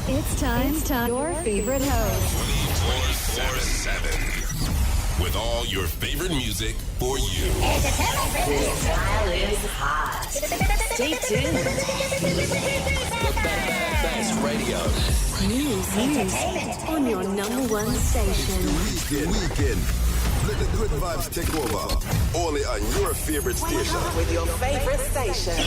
It's time. Your favorite host. 24/7. With all your favorite music for you. This style is hot. Stay tuned. The best radio. News on your number one station. Weekend. Let the good vibes take over. Only on your favorite station. With your favorite station.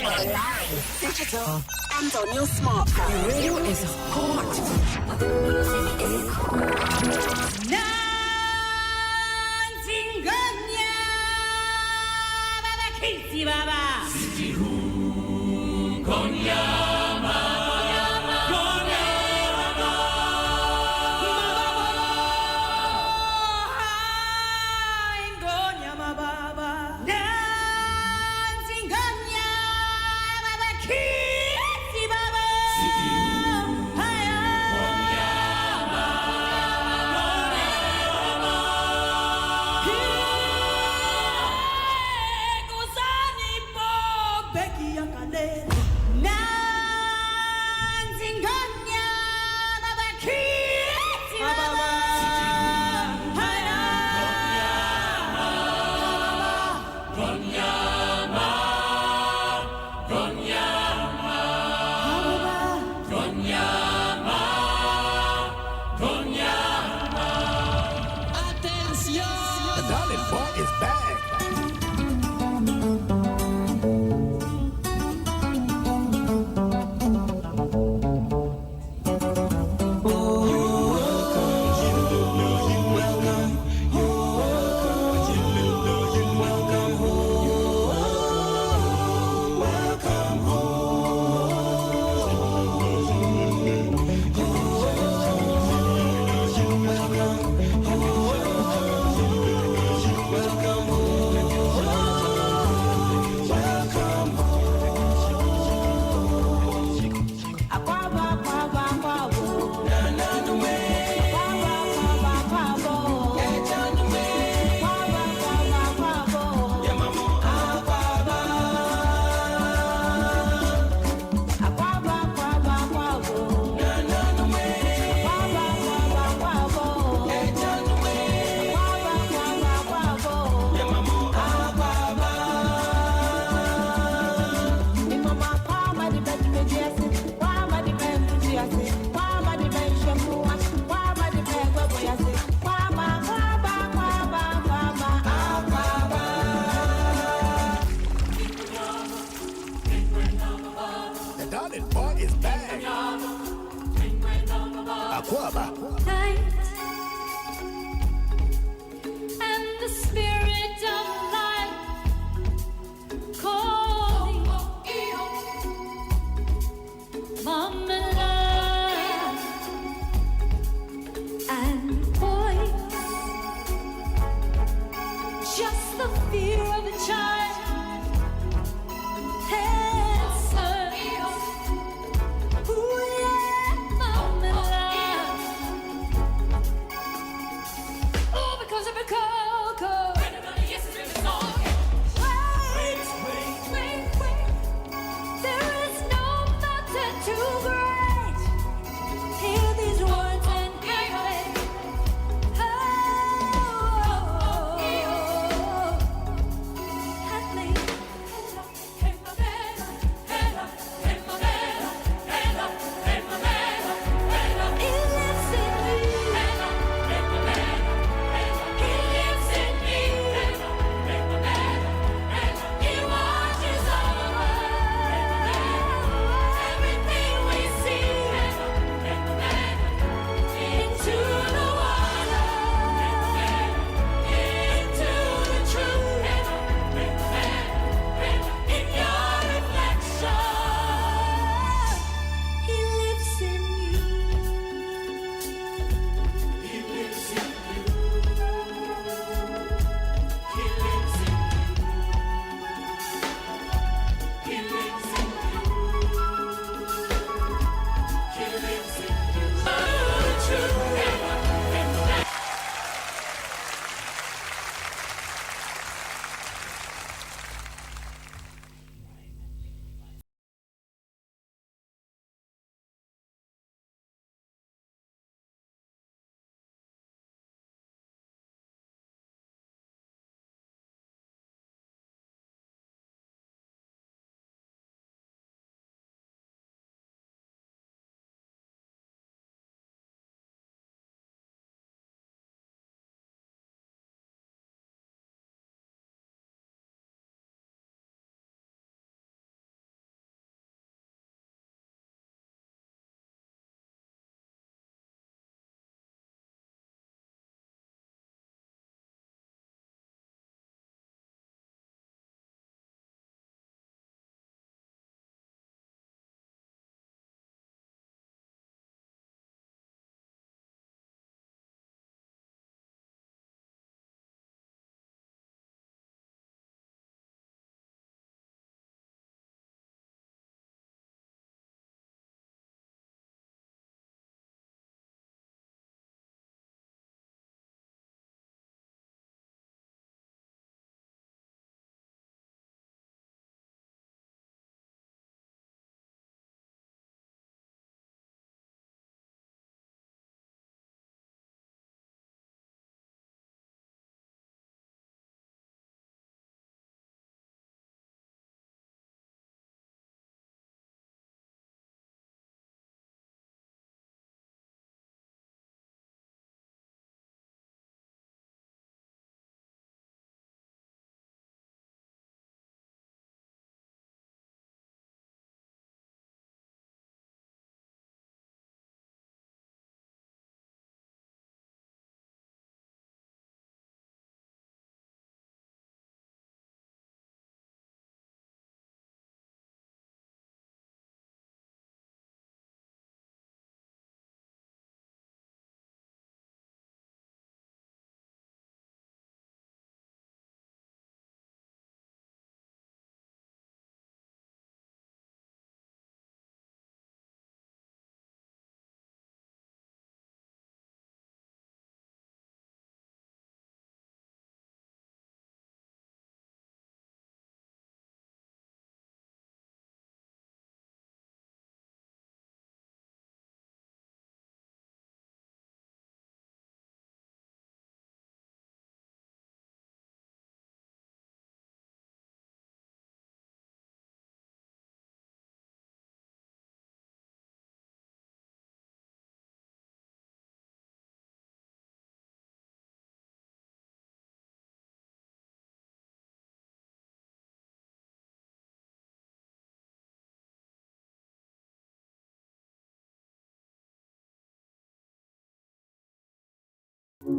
Online, digital, and on your smartphone. Radio is hot.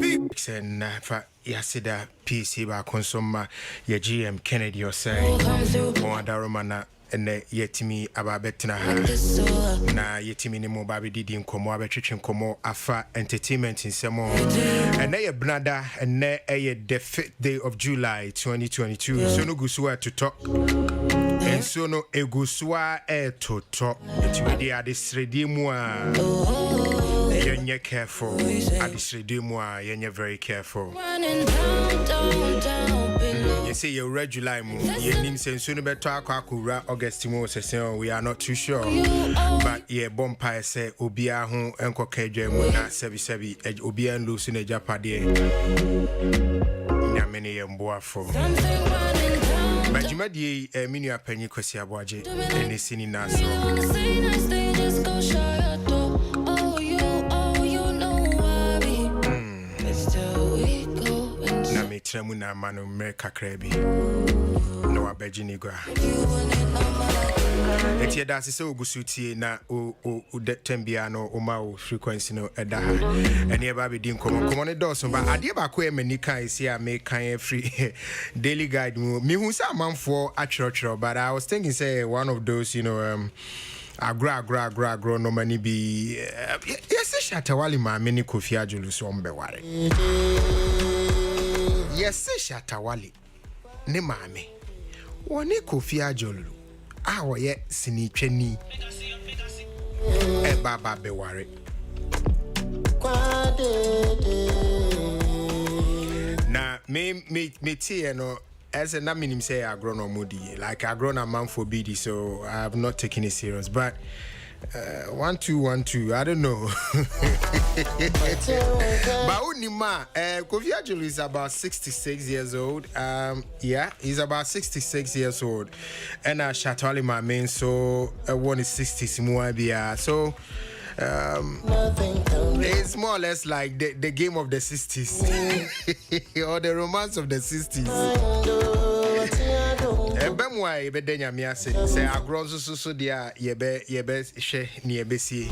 And for Yasida PC by Consoma, your GM Kennedy or saying, Moadaromana. And yetimi ababetina na yetimi ni mo babe didi nkomo abetwetwe nkomo afa entertainment in semo and na ye brada and na the 5th day of July 2022 so no gusua to talk and so no egusua to talk to the adisredi mu a yenye careful adisredi mu a yenye very careful. You say you're regular, you need to soon be talk August we are not too sure. But yeah, Bompire say Obia home and Kokajam na sebi Obia and Lucy in Japade. Yamini and Boafo. But you might be a mini penny Kosia Boaji and the singing naso. Tremuna manu America Krabi. No abejinigwa. Eti da so gusuti na o tembiano o ma o frequency no edaha. Eni eba be din komo ne doso ba ade ba ko emani kan isi a me kan free daily guide mu. Mi hu sa manfo atchero but I was thinking say one of those agro no mani bi yes Shatawale ma me ni Kofi Ajulu so mbeware. Yes, Shatawale. Ne mame. Woni Kofi Ajulu. Awo ye sinitweni. Baba beware. Na me tie no as a name say agronomudi like agronoma for BD so I have not taken it serious but 1212 I don't know. But Unima Kofi Ajulu is about 66 years old. Yeah, he's about 66 years old. And Shatawale my main so one is 60 Simuabia. So it's more or less like the game of the 60s or the romance of the 60s. Bemwa bedenya miase say agronzo so dia yebe she ni ebesi.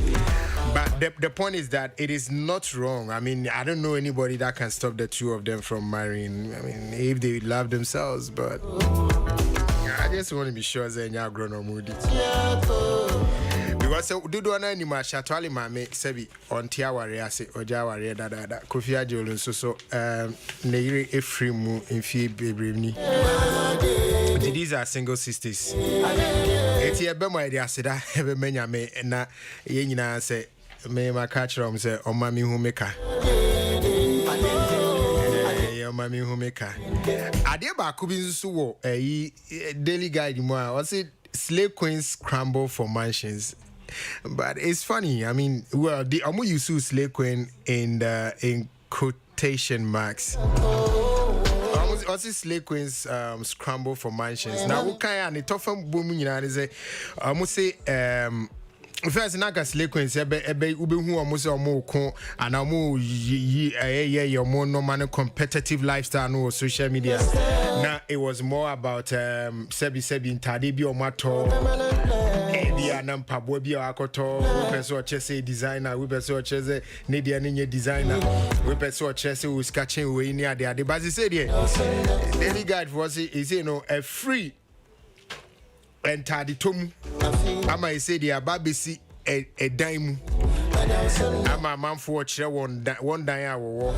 But the point is that it is not wrong. I mean, I don't know anybody that can stop the two of them from marrying. I mean, if they love themselves, but I just want to be sure that you're agronomudi. Because do na ni ma Shatawale ma me sebi onti aware ase oja aware dada Kofi Ajulu so ne yire efri mu mfi bebremni. These are single sisters. Eti ebe mo ide aseda ebe menya me na ye nyina se me ma catch rom se oma mi hu meka. Oma mi hu meka. Ade ba ko bi nso wo daily guide mu a o say Slay Queens scramble for mansions. But it's funny. I mean, well, the Amu Yusu Slay Queen in quotation marks. Also, Slay Queens scramble for mansions. Now, what kind of tough boom you know? Say, Amu say first, naga Slay Queens ebe ube hu Amu say Amu kon and Amu your more normal competitive lifestyle no social media. Now it was more about sebi intade bi omato. Nam pabo bi akoto we person chese designer we person chese ne dia ne designer we person chese we sketching we ni ade but say there daily guide for say is a free entade tom ama say there babesi a dime ama manfo kire one dan awo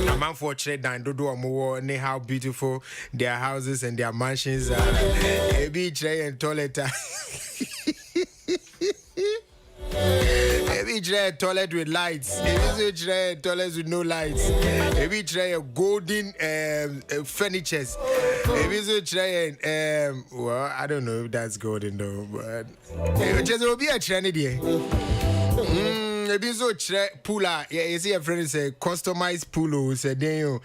a man for trade dan dodo omo ne how beautiful their houses and their mansions are. Ebi tray and toilet. Ebi tray toilet with lights. Ebi tray toilets with no lights. Ebi tray golden furnitures. Ebi tray well, I don't know if that's golden though, but it just will be a trendy day. Maybe so pula you see a friend say customized pulo say then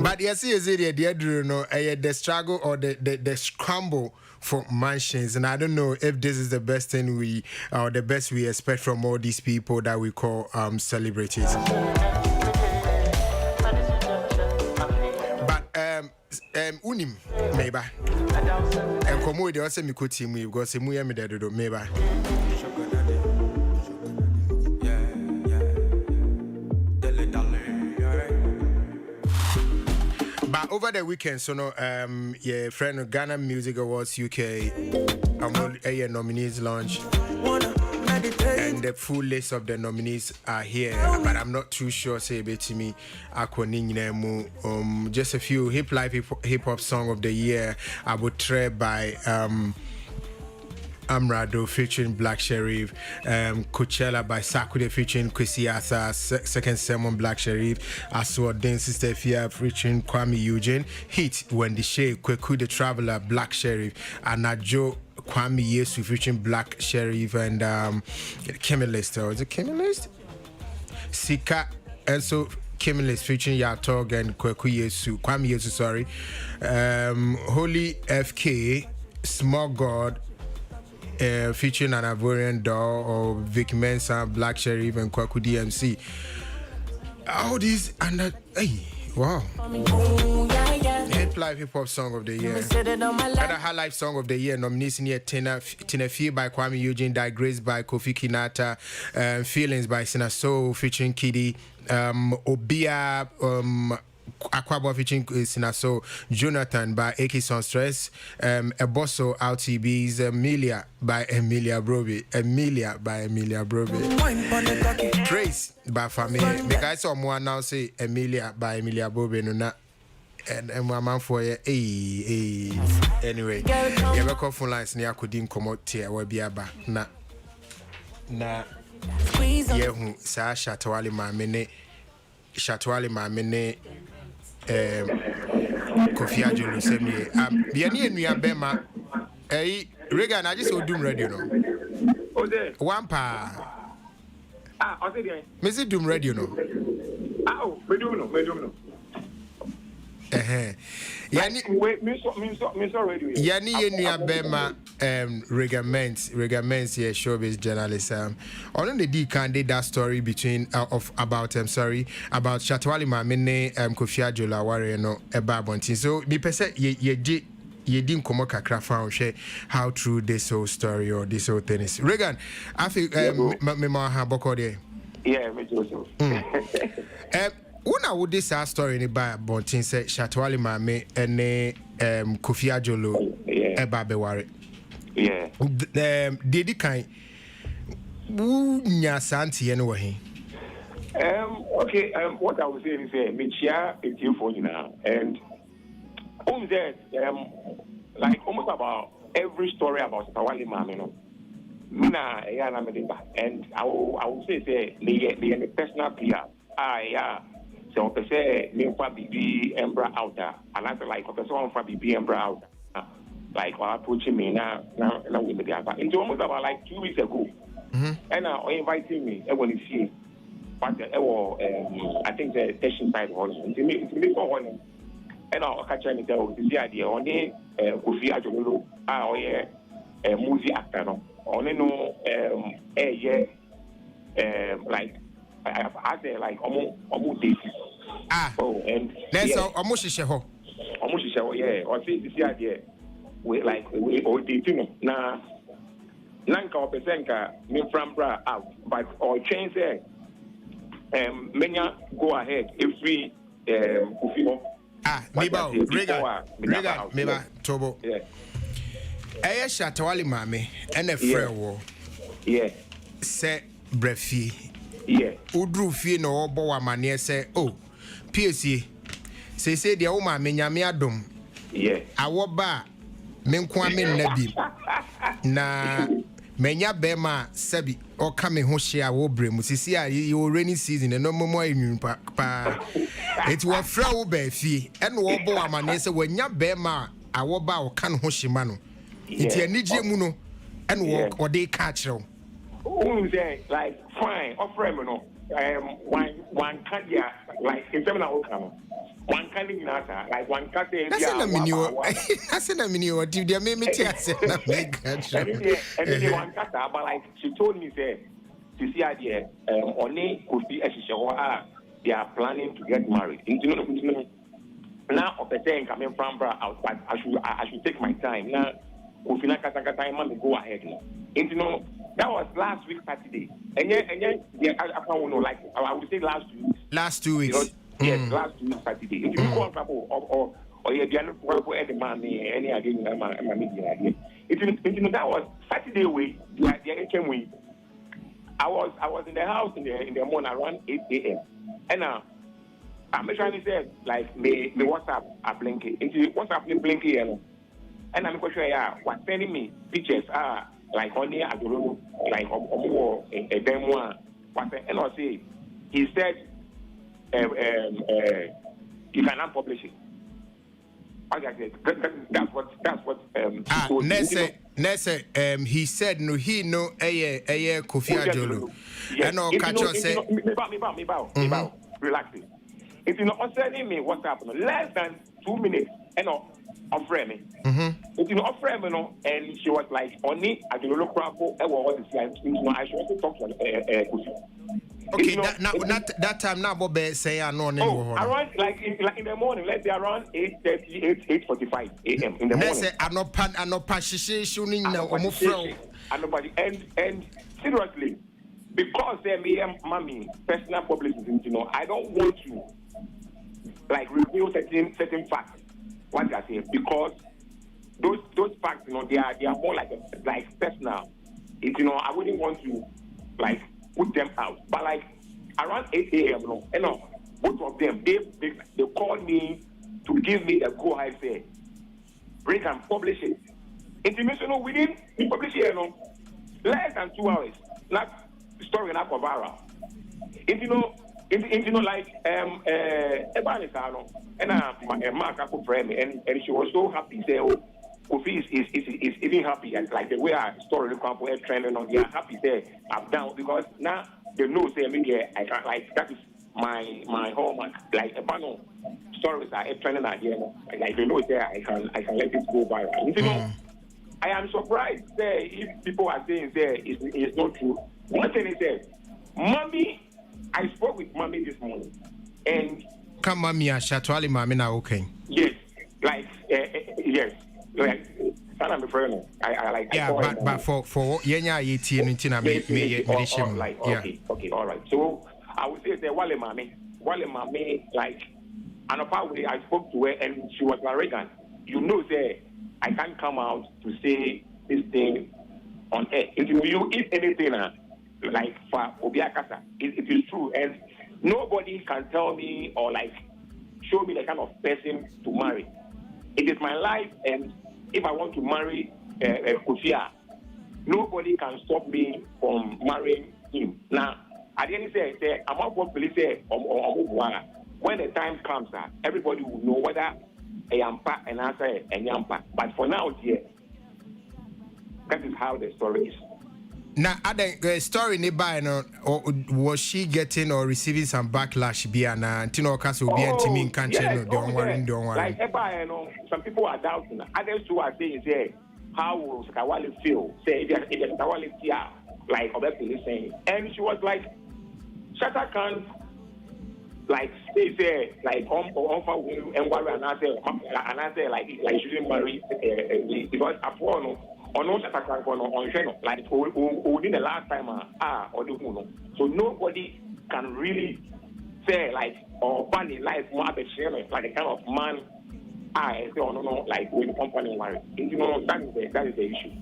but you see the struggle or the scramble for mansions and I don't know if this is the best thing we or the best we expect from all these people that we call celebrities. But unim maybe and come with the also me could team we go say mu ya me do maybe. But over the weekend, so no, yeah, friend of Ghana Music Awards UK, a nominees launch. And the full list of the nominees are here, but I'm not too sure. Say to me, just a few hip hop song of the year. I would try by Amrado featuring Black Sherif, Coachella by Sakude featuring Kwesi Arthur, Second Sermon Black Sherif, Aswad Sister Fia featuring Kwame Eugene, Heat Wendy Shea, Kweku the Traveler Black Sherif, Anajo Kwame Yesu featuring Black Sherif and Kimilist, or is it Kimilist? Sika and so Kimilist featuring Yatog and Kweku Yesu, Kwame Yesu, sorry. Holy FK, Small God, featuring an Ivorian doll or Vic Mensa, Black Sherif and Kwaku DMC. All these and hey, wow. Hip hop song of the year. Other high life song of the year nominees in here: Tina Fee by Kwame Eugene, Digress by Kofi Kinata, Feelings by Sina Soul featuring Kiddy, Obia, Aquabo featuring Sinaso, Jonathan by AK Son Stress, Ebosso RTB's Emilia by Emilia Broby, Trace by Family. The guys saw more now say Emilia by Emilia Broby, no not. And my man for you, anyway, you have a call phone lines near Kudim Komotia, will be about na Yehu Sa Shatwali Mamene. Kofi Ajulu semi biani enua bema Regan I just Doom Radio no Ode one pa o se bien Mesi Doom Radio no me do no yani me so radio yani enua bema Regament here showbiz journalist on the D candidate that story between about Shatwali Mamene Kofi Ajulu Aware no eba bontin so me pese ye didn't come kakra found share how true this whole story or this whole thing is. Regan I think me ma ha boko there me do so Una would this story in by bontin say Shatwali Mame and Kofi Ajulu eba beware. Yeah. Did kind nya santi anyway. Okay, what I was saying is me chia it's you for now and that like almost about every story about Shatwali Mame no. Mina na medimba and I will say the personal player. So I say me for BB Embra out and I like I say one for BB Embra out. Like approaching me now with the other. It's almost about like 2 weeks ago. And inviting me when you see but I think the station side was to me for one and I'll catch me there with the idea only Kofi Ajulu a movie actor no only no like I say like almost days. And that's almost sheho. Almost sheho, yeah. Or see this idea. We or dating na nanka opesenka me from bra out but or change there menya go ahead if we Kofi Meba Tobo Shatwali Mame and a friend wo say brefi udru fie no obo wa mane say PSC say the o ma me nyame adom awo ba me nko ame nabi na menya bema sabi o ka me ho hia wo bremu sisi a yo rainy season no momo anwun pa it wo fra wo ba fie e no obo wa mane say wanya bema awo ba o ka no ho hima no iti anije mu no e no wo de ka kire like fine offer me no one candia like in terms of one candy nata like one candy that's in a mini what you there me say na make and then one kata but like she told me say to see idea only could be they are planning to get married now of the thing coming from bra out but I should take my time now could feel like time go ahead now that was last week Saturday and then I found like I would say last 2 weeks. Last 2 weeks. Yes, last week Saturday. If you call Crapo or you are Crapo any money, any again, my media. That was Saturday week. The came week. I was in the house in the morning around 8 a.m. And I'm trying to say like me WhatsApp a blinky. Into WhatsApp me blinky and I'm quite sure was sending me pictures like only I don't know like a demo and I say he said you cannot publish it. Like I said, that's what Nesse, he said no, he no, Kofi Adjolu. And no, catch us say, me bow, relax it. If you not sending me WhatsApp, less than 2 minutes, and offer me. If you not offer me, and she was like, only Adjolu Crapo, and what is like, I should also talk to Kofi. Okay, that time now, Bob say I know. Around like in the morning, let's say around 8:30, 8:45 a.m. in the morning. I know passion now. And seriously, because mommy personal publicity, I don't want to like reveal certain facts. What I say, because those facts, they are more like personal. I wouldn't want to like put them out. But like around 8 a.m. Both of them they called me to give me a go ahead say bring and publish it. Intimation within publish it less than 2 hours. Not story not viral. Like Ebanisano and Mark Apple friend and she was so happy say Kofi is even happy and like the way our story is trending on, they are happy there. I'm down because now they know say I can't like that is my hallmark. Like a panel stories are trending out here. Like they know there I can let it go viral. I am surprised say if people are saying there is not true. One thing is that mommy, I spoke with mommy this morning and come mommy Shatwali mommy now okay. Yes, like yes. Like, I'm a friend. I like. Yeah, but for Yenya Yeti and Tina Okay, all right. So I would say that Wale Mami, like, and apparently I spoke to her and she was arrogant. Say I can't come out to say this thing on air. If anything, like for Obiakasa, it is true, and nobody can tell me or like show me the kind of person to marry. It is my life, and if I want to marry Kofi, nobody can stop me from marrying him. Now, at the end say, I'm not going to say, when the time comes, everybody will know whether I am pa and answer a yampa. But for now, dear, that is how the story is. Now, the story nearby, or was she getting or receiving some backlash? Biana, Tino Castle, be anti can't don't worry. Like, some people are doubting. Others who are saying, say, how will Sakawali feel? Say, if Sakawali here, like, Obeki saying. And she was like, Shatta can't, like, stay there, like, and worry, and I say, like, you shouldn't marry, because after all, or no on channel like within the last time or the moon. So nobody can really say like or funny life more like the kind of man I say no like with the company married. That is the issue.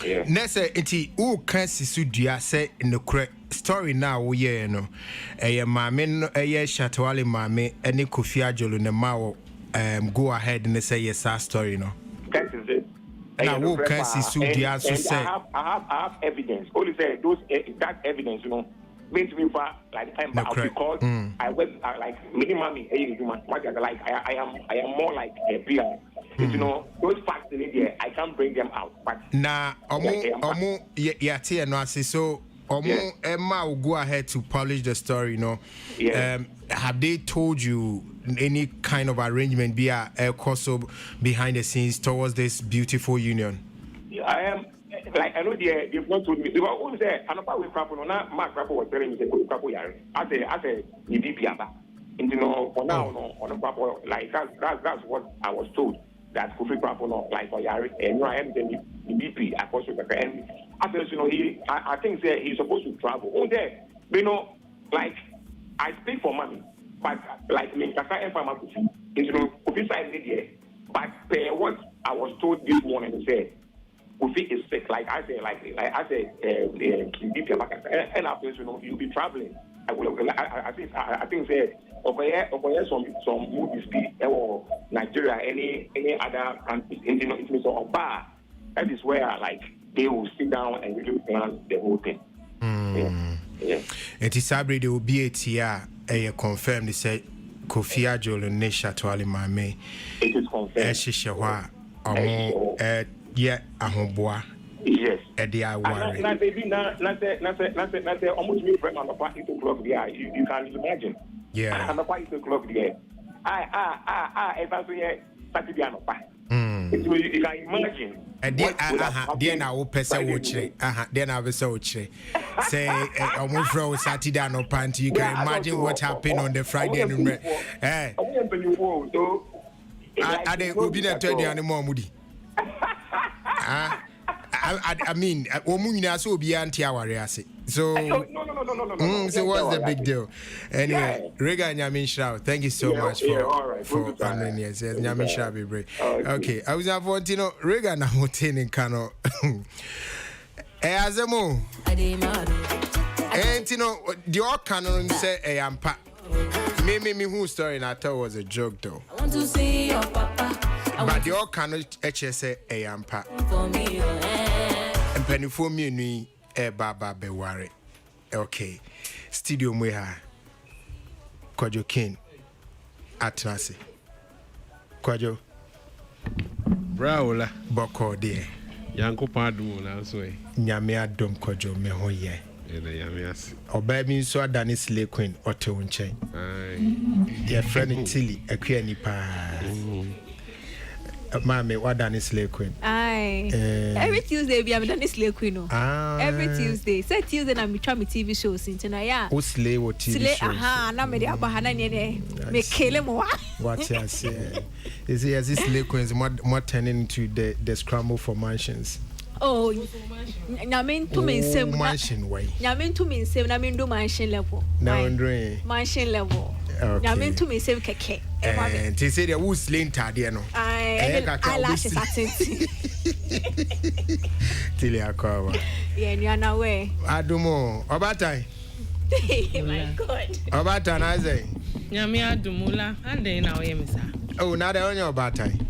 Yeah. Nessa enti who can Sisudua say in the correct story now we no mame Shatwali mame any Kofi Adjolu ne ma go ahead and say yes story no. That is it. Now, who can see Sudia so say? I have evidence. Only say that evidence, means me for like I'm because I went like minimum like I am more like a beer. Those facts in there I can't bring them out. But now, so Emma will go ahead to publish the story. Have they told you any kind of arrangement be a course behind the scenes towards this beautiful union? I am like I know they've not told me. Because who said I know how we Crapo now Mark Crapo was telling me say Crapo yare. I say Ibiaba. For now on Crapo like that's what I was told that Kofi Crapo no like for yare and I am the BP apostle and I think he's supposed to travel. Like I speak for mommy. but like me, Kaka and Pharmacy, you know, official media. But what I was told this morning said, Kofi is sick. Like I said, and after you know, you'll be traveling. I think say some movies or Nigeria, any other countries, in so of bar. That is where like they will sit down and really plan the whole thing. Yeah. It is Sabre, there will be a tia confirmed. They say Kofi Ajolo Nesha to Ali Mame. It is confirmed. Eshishawa, yeah, Ahomboa. Yes. Eddie Awari. Now, baby, now, almost me from the party to club there. You can imagine. Yeah. And the party to club there. If I say Saturday and you can imagine. Then I will pass a watch. Then I will say, almost from Saturday and Panty. You can imagine what happened on the Friday. Eh, I will be there 20 anymore, Moody. I mean, Omuna so be anti-aware. So, so what's the big deal? Anyway, Rega and Yamin Shroud, thank you so much for honoring us. Yes, Yamin Shroud be brave. Okay, I was wanting to know Rega and Motin in Kano. Azemo, and you know, the all canon say, I am pa. Me whose story and I thought was a joke though. I want to see your papa. But the all canon HSA, I am pa. And penny for me, ni baba be worry. Okay, studio mweha Kwajo King Atnasi Kwajo Braola Boko dear Yanko Padu na so e Nyame adom Kwajo me ho ye Nyame as Oba mi so adane Slay Queen oto nchen dear friend Tilly akua ni pa Mami, what done Slay Queen? Aye. Every Tuesday we have done Slay Queen. Every Tuesday. Say Tuesday na me try me TV shows into na ya. O Slay what TV shows? Slay na me dey abahana ne me kele mo wa. What you say? Is it as this Slay Queens more turning into the scramble for mansions? Oh, nyame to me nsem mansion way. Nyame to me nsem na me do mansion level. Now Andre. Mansion level. Okay. Nyame to me nsem keke. And they say the who's slain tadie no. Eyelashes atenti. Tili akoba. Yeah, you are now where. Adumo, obatai. My God. Obatai na say. Nyame adumula, and then now we misa. Oh, now they on your obatai.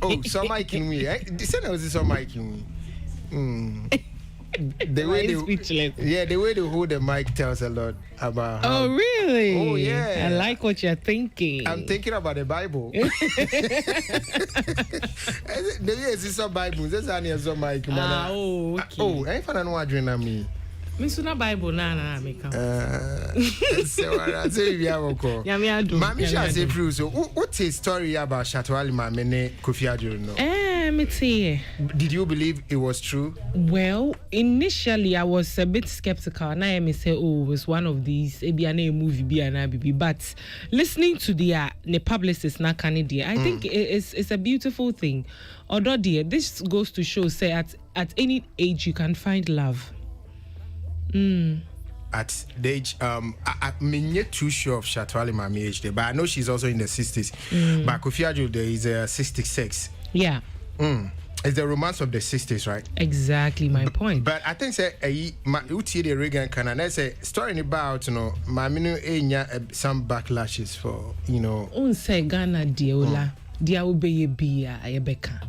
Oh, so Mike in me. This was so Mike in me. The way the way they hold the mic tells a lot about how. Oh really? Oh yeah. I like what you're thinking. I'm thinking about the Bible. The way it's some Bible, that's how you some mic. Oh, okay. Oh, I ain't know what dream me. Me suna Bible na me come. So I say we have a call. Mami shall say through. So what's a story about Shatawali Mame Kofi Ajolo no? Me tell. Did you believe it was true? Well, initially I was a bit skeptical. Now I may say, oh, it's one of these ABNA movie BNB. But listening to the publicist na Canadian, I think it's a beautiful thing. Although dear, this goes to show say at any age you can find love. At the age, I'm not too sure of Shatawali Mame age there, but I know she's also in the 60s. But Kofi Ajolo there is 66. Yeah. It's the romance of the 60s, right? Exactly my point. But I think say you see the Reagan can and that's a story about Mame some backlashes for Unse Ghana diola dia obeye bia ayebeka.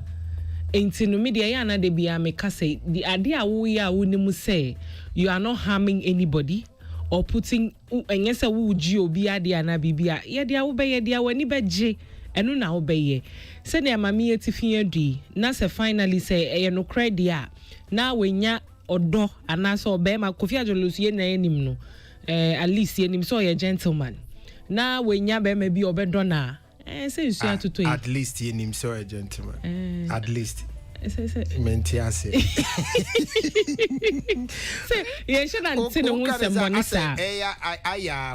Enti no media ya na de bia meka say the idea wo ya wo nimu say you are not harming anybody or putting enyese wo ji obi ade ana bibia ye dia wo be ye dia wani beje enu na wo be ye se ne amami etifie dui na se finally say e no credit a na wenya odo ana so be ma Kofi Ajolo ye na enim no at least enim so ye gentleman na wenya be ma bi obedo na say you at least you name so a gentleman. At least. Mentiase. Say you shouldn't say no one money sir.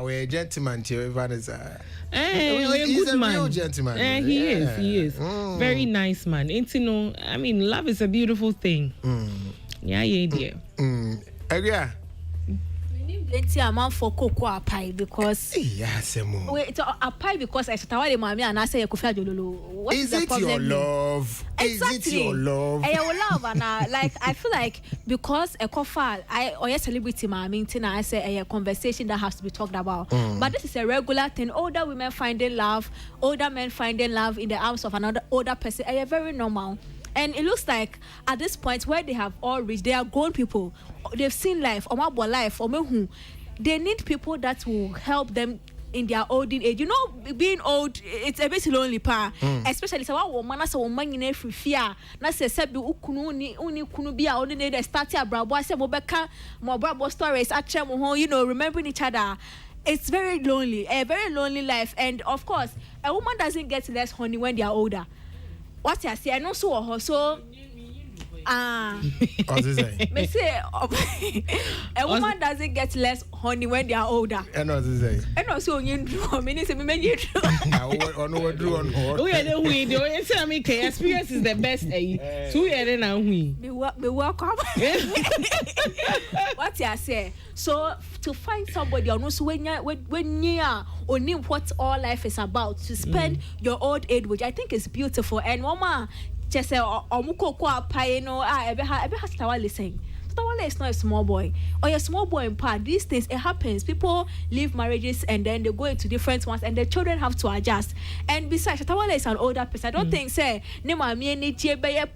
We a gentleman to Vanessa. He's a man. real gentleman. He is. Very nice man. I mean, love is a beautiful thing. Yeah, dear. Agree. plenty amount for cocoa pie because wait, a pie because I started mommy and I say Kofi Adjololo. What is the problem? Your love? Exactly. Is it your love? I love and like I feel like because a coffee or a celebrity mommy I say a conversation that has to be talked about. But this is a regular thing. Older women finding love, older men finding love in the arms of another older person. Very normal. And it looks like at this point where they have all reached, they are grown people. They've seen life, or more life, or who. They need people that will help them in their old age. You know, being old, it's a bit lonely, especially so a woman as a woman in every fear. Na se sebi uni kunu bia only need a start a brabo. I say mobeka more brabo stories. Actually, you know, remembering each other. It's very lonely, a very lonely life. And of course, a woman doesn't get less honey when they are older. What I say, I know so. Me say, a woman doesn't get less honey when they are older. And what is say? And also, you do. Me say, me you do. We are the we do. It's a me. Experience is the best. So we are now we. Me welcome. What I say. So to find somebody, also when you are only what all life is about, to spend your old age, which I think is beautiful. And mama just say omuko kwa pie no ebe has to listen. Tawale is not a small boy or a small boy in part. These things it happens. People leave marriages and then they go into different ones and the children have to adjust. And besides, Tawale is an older person. I don't think say ne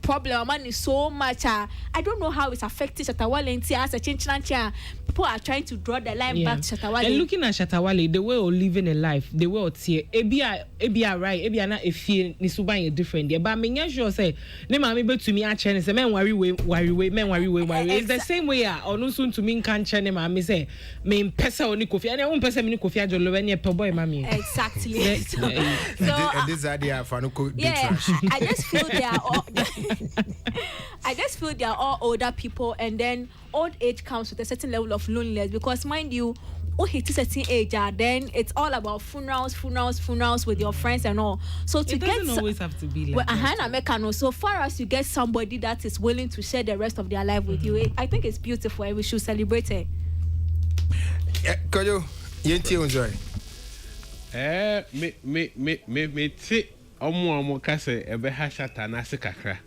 problem man is so much. I don't know how it's affecting Tawale as a chinchancha. People are trying to draw the line back to Shatawale. And looking at Shatawale, the way of living a life, the way of see, ebia right, ebia na efie ni suban different. But me sure say, ne mama be to me a chene say men worry. It's the same way onu soon to me can chene mama say me pesa oni Kofi and won pesa me Kofi Adjololo when you boy mami. Exactly. So this idea for no I just feel they are all older people, and then old age comes with a certain level of loneliness because mind you, hit a certain age, then it's all about funerals with your friends and all. So to it doesn't always have to be like so far as you get somebody that is willing to share the rest of their life with you, I think it's beautiful and we should celebrate it. Kojo, yenti enjoy. Me ti omo kase ebe ha shata na se kakra.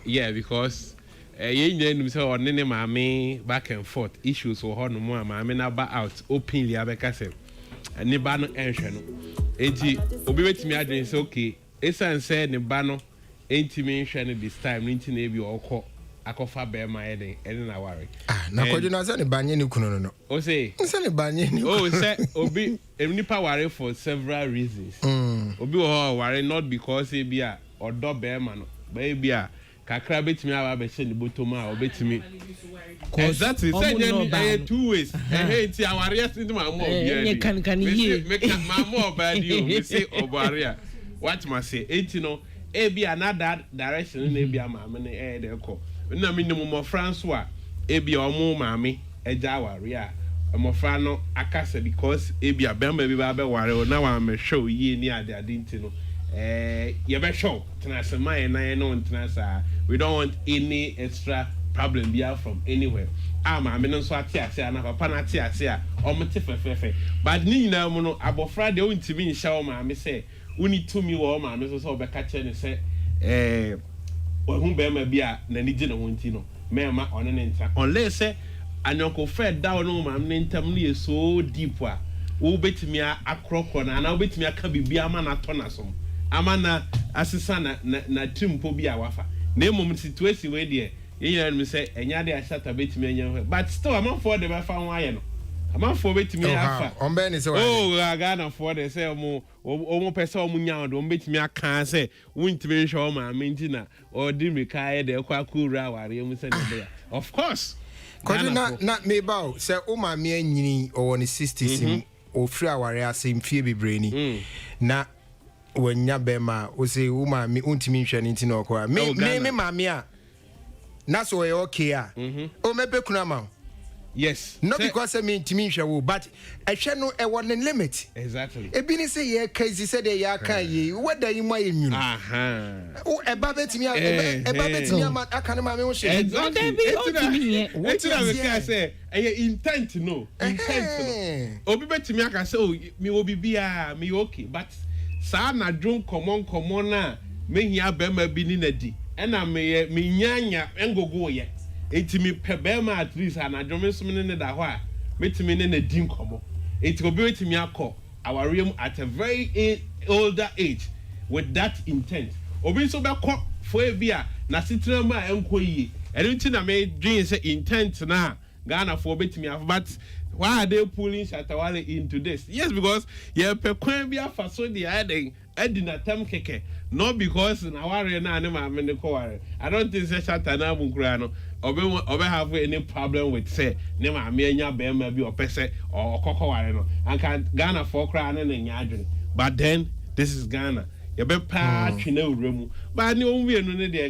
Yeah, because you say on any mommy back and forth issues or no more mommy na ba out openly abeka say ni ba no enhwe no enti obi betimi adwen say okay esan say ni ba no entimi nhwe no this time nti na ebi akofa be ma eden na worry na kojo na say ni banye ni kunu no o say ni banye ni oh say obi nipa worry for several reasons obi wo worry not because e bia odo be ma no ba bia kakra betimi aba be se ni botoma obetimi exactly say 2 ways ti aware sinti ma mo bia kan ye make ma mo ba di o say obaria what ma say enti no e bia another direction na bia ma me na de ko na minimum mo Francois e bia omo ma me eja aware a mo fra no akasa because e bia bemba bi ba be ware na wa me show ye ni ade enti no you be show tenasa my na no tenasa we don't want any extra problem bia from anywhere ama me no so atiase na papa na atiase a o mte fefefe but ni nyina mu no abofra de o ntimi nhya o ma me say uni tumi wo ma me so obeka che ne say o hu be ma bia na ni gi na wonti no me ma one ne nta unless say anyonko fe da o no ma me ntam ne so deep a wo betimi akrokro na wo betimi aka bibia ma na to na so amana asesa na timpo bi a wafa na emom situation we de yen me say enya de ashata betimi enya but still am for the fa ho aye no am for betimi afa ombe ni say Ghana for the say omo pese omo nya do betimi aka say wuntimi hwe o ma menti na o di me kai de kwa kura ware mu say na of course kodu na me bawo say o ma me anyini o ne 60s o free aware asem fie bebreni na wanya bema o say uma mi untimi hwe nti na okwa me mama a na so ye okay a o mebe kuna ma Yes. Not because I mean to me, but I shall know a one limit. Exactly. A bini say, yeah, case said, yeah, can you? What do you mean? You know? Oh, a babbit me, a babbit me, I can't imagine. Exactly. What's I say? Intent, no. Intent. Obi bet me, I can say, oh, me will be me okay. But Sana drunk, come on, na. Me here, Bema Bininedi. And I may me nyanya and go yet. It's me pebema at least, and I don't miss me in the wa. Meet me in a dim combo. It will be to me a call our room at a very older age with that intent. Obi so back for a beer, na sitrama and koi. Anything I made dreams intent now. Ghana for bit me but why are they pulling Shatawale into this? Yes, because you're pequembia for so the adding. Edina tam keke, not because na worry na anima mende ko worry. I don't think say Shatana bunkura no obe have any problem with say ne ma me anya be ma bi opese or kokko worry no. And can Ghana for kra na nya adwene. But then this is Ghana. You be pa twene uremu. But ni onwe no ne de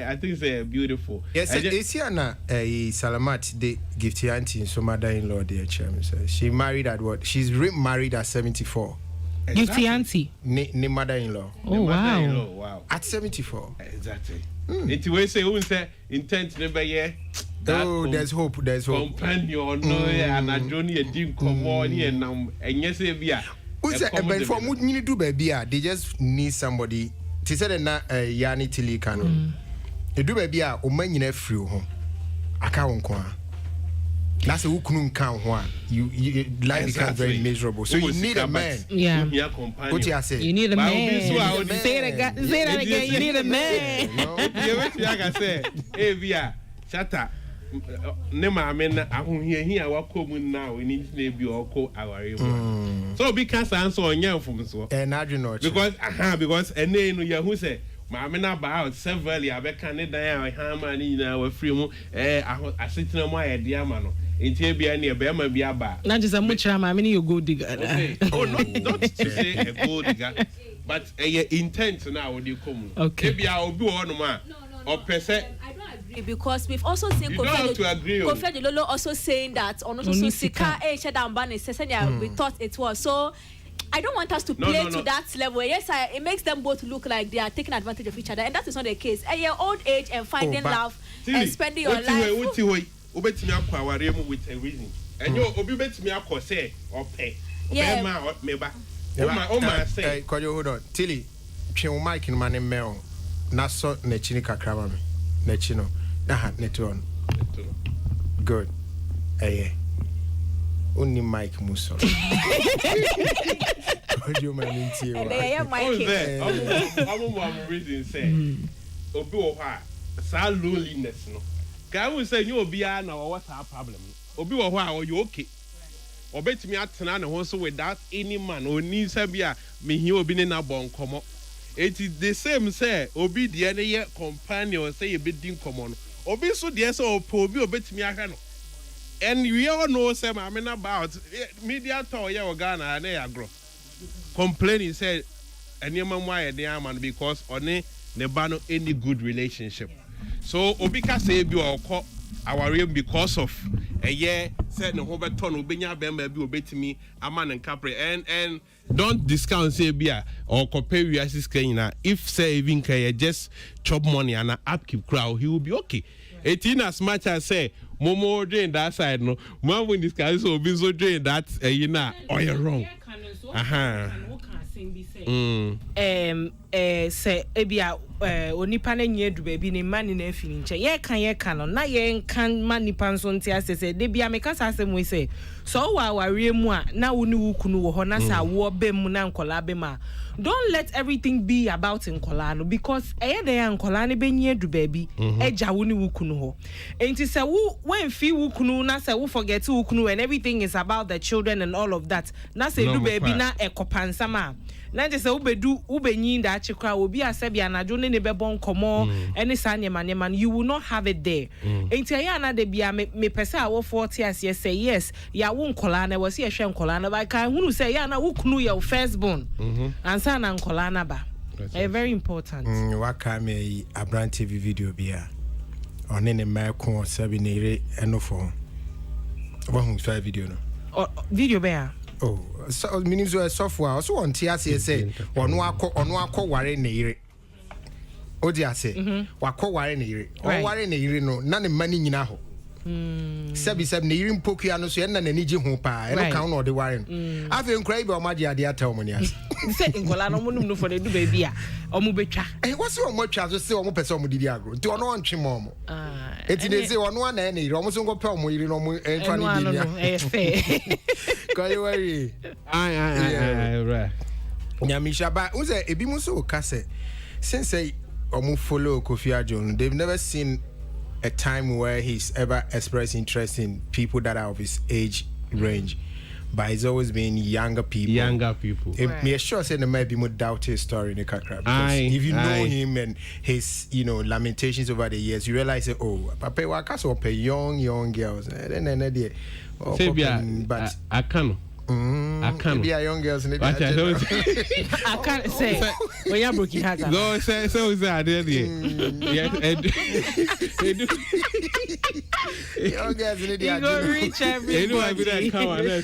I think say beautiful. Yes, it's here na Salamat the gift auntie in so mother-in-law there chairman. She married at what? She's remarried at 74. Exactly. Auntie. Ne mother-in-law. Oh, wow. At 74. Exactly. It will say, who say intent never yeah. Oh, there's hope. There's hope. Companion, no, and I don't need a deep commodity and yes, yeah. Who said, but for what you do, baby, they just need somebody. She said, na Yani Tilly Canon. You do, baby, or man, you never free home. I can't. That's a who couldn't count one. You life becomes very miserable. So you need a man. Yeah. What you say? You need a man. Say that again. You need a man. You wait, like I said, hey, via Shata. Nema amena here our common now. We need to be all co our so because answer on young from so. And I do not because and then you who say. Mamma about severally, I can it down, hammer in our free I sit in my idea, man. It will be any Bama be about. Not just a much, I mean, you go digger. Oh, not to say a gold digger, but a intent now when you come. Okay. Maybe I'll do on man. Or per se. I don't agree because we've also seen Kofi Lolo also saying that on also Sika Shadam Bani said we thought it was so. I don't want us to play to that level. Yes, it makes them both look like they are taking advantage of each other, and that is not the case. At your old age and finding love and spending your life. With a reason. And you obey me a say or pay. Yeah. Oh my say. Hold on. Tilly, Chin Mike in my mail. Naso Nechinika Kramami. Nechino. Nah, Neton. Good. Only Mike Musso. What do you mean to you? I'm reading say, Obi sa loneliness no. Guy will say you be now what's our problem? Obi or you okay? Or bet me at Tanana also without any man or needs to be a me he will be in a bon come up. It is the same say, Obi the other companion say a bit in common. Obi so dear so Obi or bet me a cano. And we all know some I mean about media toy or Ghana and they are grow. Complaining said and your man why they are man because on ne bano any good relationship. So Obika say you or call our real because of a year said no Robert Ton Ubenya Bemba be obey me a man and Capri and don't discount say beer or compare you as is if say even can just chop money and an upkeep crowd he will be okay. 18 as much as say Momo drain that side no man when this guy so be so drain that you know or you're wrong. Say ebia onipa na nye du baby ne man na afini nche ye kan no na ye kan man nipa nso nti asese de bia me kasa asem we say so wa ware mu a na wo ni wukunu wo ho na sa wo be mu na nkola be ma don't let everything be about nkola no because eye de ya nkola ne be nye du baby eja wo ni wukunu ho enti say wo when fi wukunu na say wo forget wukunu and everything is about the children and all of that na say du baby na ekopansa ma na je say ubenyi da chikra obi asebi anajo ne be bon komo any sa nyema you will not have it there enti ya na de bia me pese a wo 40 as say yes ya wo nkola na wasi ehwe nkola na ba kan hunu say ya na wukunu your firstborn ansa na nkola na ba very important waka me Abraham TV video bia one ne ma ko sabi ne re enofo One who video no. Video bear. Oh, so meaning so software. So on TRC say ono akọ ware na ire. O di ase. Wakọ ware na ire. O ware na ire no na ne mani nyina ho. Sebi na ire mpokua no so ye na nani gi ho pa. E no kan no de ware no. Afi nkrai be o maji ade ata o mani ase. Say nkola no munum no for the do baby a omo betwa. What's your much as say omo pese omo didi agro. Ti ono antwe mo. Eti dey say ono na na ire omo so ngo pe omo ire no omo enfa ni di nia. Eh fair. Call you worry. Right. Nyamisha ba uze ebi mu so ka say since say omo follow Kofi Adjong, they've never seen a time where he's ever expressed interest in people that are of his age range. But it's always been younger people. Me sure say there might be more doubt his story in the Kakra. Because if you know him and his, lamentations over the years, you realize that, Papa Wakas or young girls. But I can't. I can't be a young girls in the I can't say when you're broken heart. No, so is that young girls in the you go reach everybody.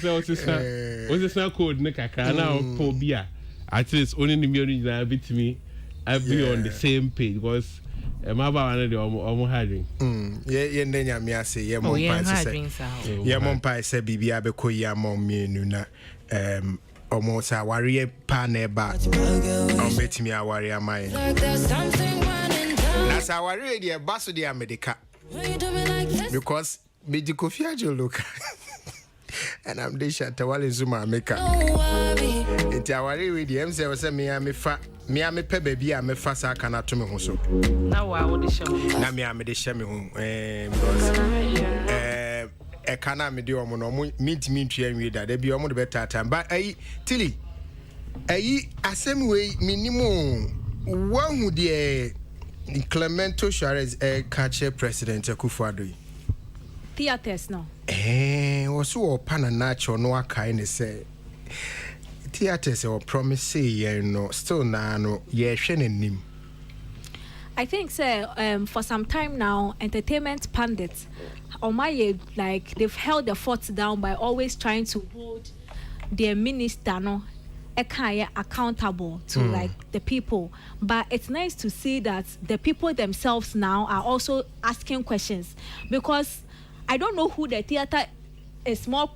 What's the sound code? Nikaka now phobia. At least only the music that beat me. I'll be on the same page because my baba and the almost having. Yeah, ndenya mi ase ye mo pa se. Ye mo pa se bibia be ko ya mo mienu na almost a warrior pa na ba. On betimi a warrior mai. Na sa warrior dey baso dey America. Because me di Kofi Adjong look. And I'm the Shatawale Zuma maker. It's our way the MC was me me pe baby me fasa kana to me ho so. Now I would show. Na me the show me ho because e kana me de omo no mint twa that they be omo the better time but Tilly asem we minimum one who the Clemento Suarez catch President Akufo-Addo. Theaters no. Also pan and natural no kind say theaters or promise say still no him. I think for some time now entertainment pundits like they've held the fort down by always trying to hold their minister accountable to like the people, but it's nice to see that the people themselves now are also asking questions, because I don't know who the theater is more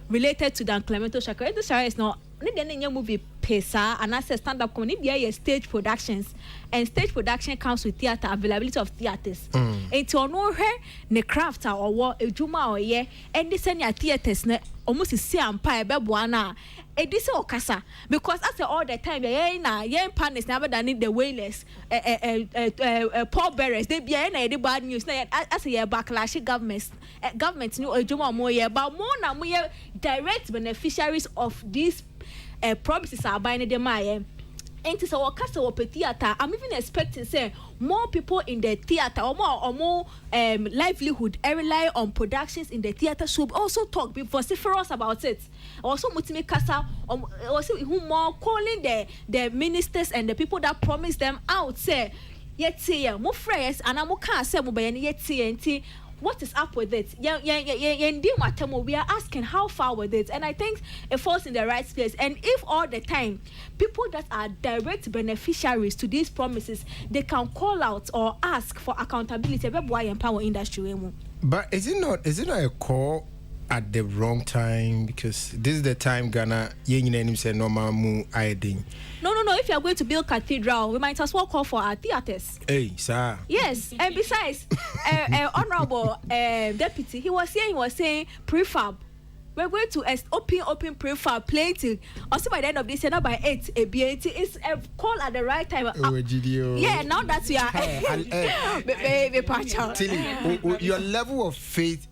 related to than Clemento Shakara. This is not any movie pesa and as a stand-up comedy, stage productions, and stage production comes with theater availability of theaters. It's on ne craft or what a juma or yeah, and this any theaters almost is same pie bebuana. This is okasa because after all the time pan is never done in the wailers poor bearers they be any bad news as a backlash government new ejuma more but more na more direct beneficiaries of these promises are buying them and it's our castle theater. I'm even expecting say more people in the theater or more livelihood rely on productions in the theater should also talk, be vociferous about it. Also mutime kasa also who more calling the ministers and the people that promise them out say yet mo fresh and I'm can say mo yet what is up with it? We are asking how far with it, and I think it falls in the right place. And if all the time people that are direct beneficiaries to these promises, they can call out or ask for accountability, why empower industry. But is it not a call at the wrong time? Because this is the time Ghana say normal mu aiding. No. If you are going to build cathedral, we might as well call for our theaters. Hey, sir. Yes, and besides, honorable deputy, he was saying prefab. We're going to open prefab plating. Also by the end of this year, by 8 ABAT is a call at the right time. Yeah, now that we are Tilly, your level of faith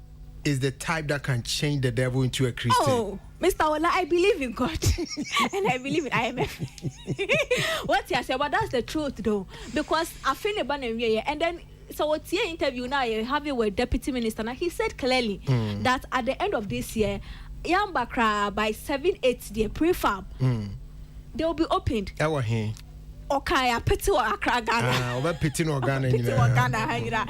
is the type that can change the devil into a Christian. Oh, Mr. Ola, I believe in God and I believe in IMF. What you say, but that's the truth though, because I feel about and then so what's your interview now you have it with Deputy Minister, and he said clearly that at the end of this year, Yambakra by 7-8 the prefab they will be opened. okay, I pity or Accra Ghana. Over pity or Ghana. Pity or Ghana.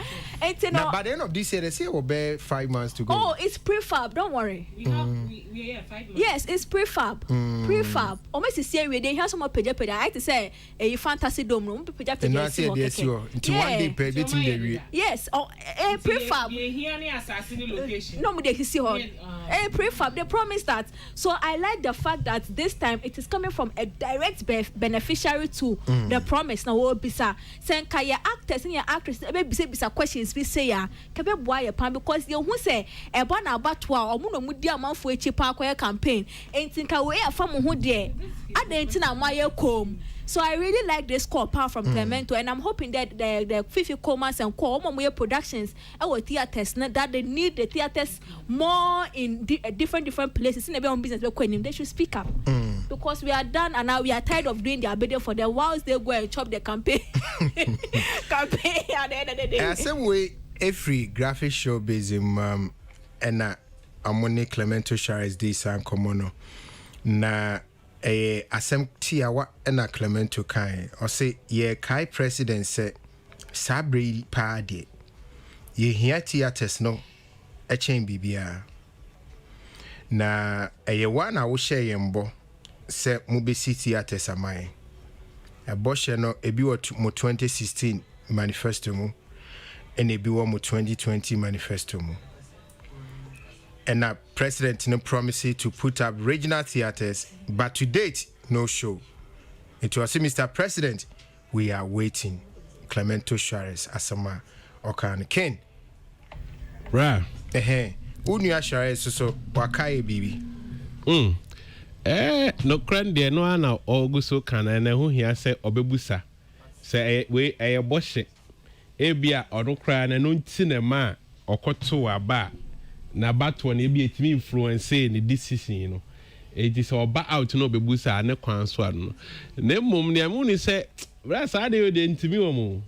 Now, by the end of this year, they say we'll bear 5 months to go. Oh, it's prefab. Don't worry. We have 5 months. Yes, it's prefab. Prefab. Almost this year we have some more peja. I like to say a fantasy dome room. Peja. Until one day, pay yes. Oh, a prefab. No, we didn't see her. A prefab. They promised that. So I like the fact that this time it is coming from a direct beneficiary to the promise. Now, what bisa? Saying kaya actors and your actresses, maybe say bisa questions. We say ya, kabe boy a pan because you who say a bona batwa or muno mudia man for a cheaper campaign. Ain't think away a farm who dare. I didn't know my comb. So I really like this call apart from Clemento, and I'm hoping that the Fifi Comas and Momoye Productions, our theaters, that they need the theaters more in different places in their own business. They should speak up because we are done and now we are tired of doing their bidding for them whilst they go and chop the campaign. Campaign at the end of the day. Same way, every graphic show based in and Amoni Clemento Shares this and Komono na. Asem tiawa na Clemento kai or say ye kai president say sabre pa de ye hia theaters no a chain bibia na ye wana wo share yembo say mu be theaters amai e bo share no ebi wo mo 2016 manifesto mu and ebi wo mo 2020 manifesto mu. And now, President no promised to put up regional theaters, but to date, no show. It was Mr. President, we are waiting. Clemento Shares, Asama, Okan Ken. Right. Unia Shares, so Wakaye Bibi. No grande no ana Augusto kana na hu hia se obebusa. Se we boshe. Ebia odokra na no ntinema okoto aba. Na batwa na ebi etimi influence ni decision you know it is oba out no be busa na kwan so ano na mum ne mu ni se bra sa de ntimi wo mu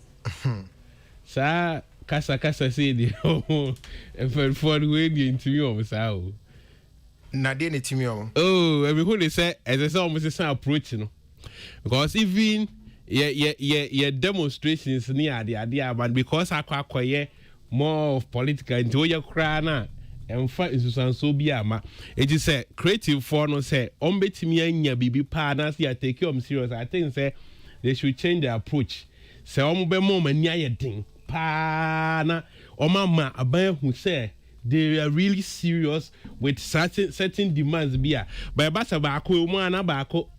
sa kasa se di for we di ntimi wo sa o na de ntimi wo oh e be who dey say as I say almost say approach no because even ye demonstrations ni ade man because akwakoye more of political into your cry na and fight is so be ama it is say creative for no say on betimi anya bibi pa na say take you serious. I think say they should change their approach say on be more mani ayedin pa na o mama aban hu say they are really serious with certain demands bia by basa ba ko mu ana ba ko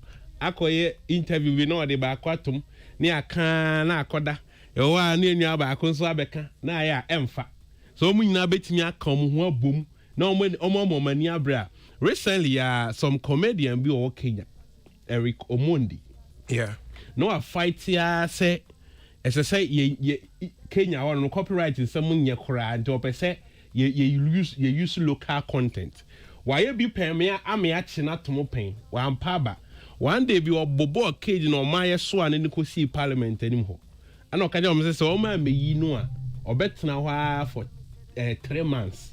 akoye interview we no de ba ko atom ni aka na akoda e wa na enu ba ko so abeka na ya emfa so mu nyina betimi aka mu ho abom na omo mani abra recently some comedian bi o Kenya Eric Omondi no a fight ya say ye Kenya or no copyright in some nye kora nti opese ye use local content why you be pay me ame achi na tomo pen wa mpaba one day bi obobo cage no my so an ni ko see parliament anim ho ana okaje o me say o ma meyi no a obetena ho for 3 months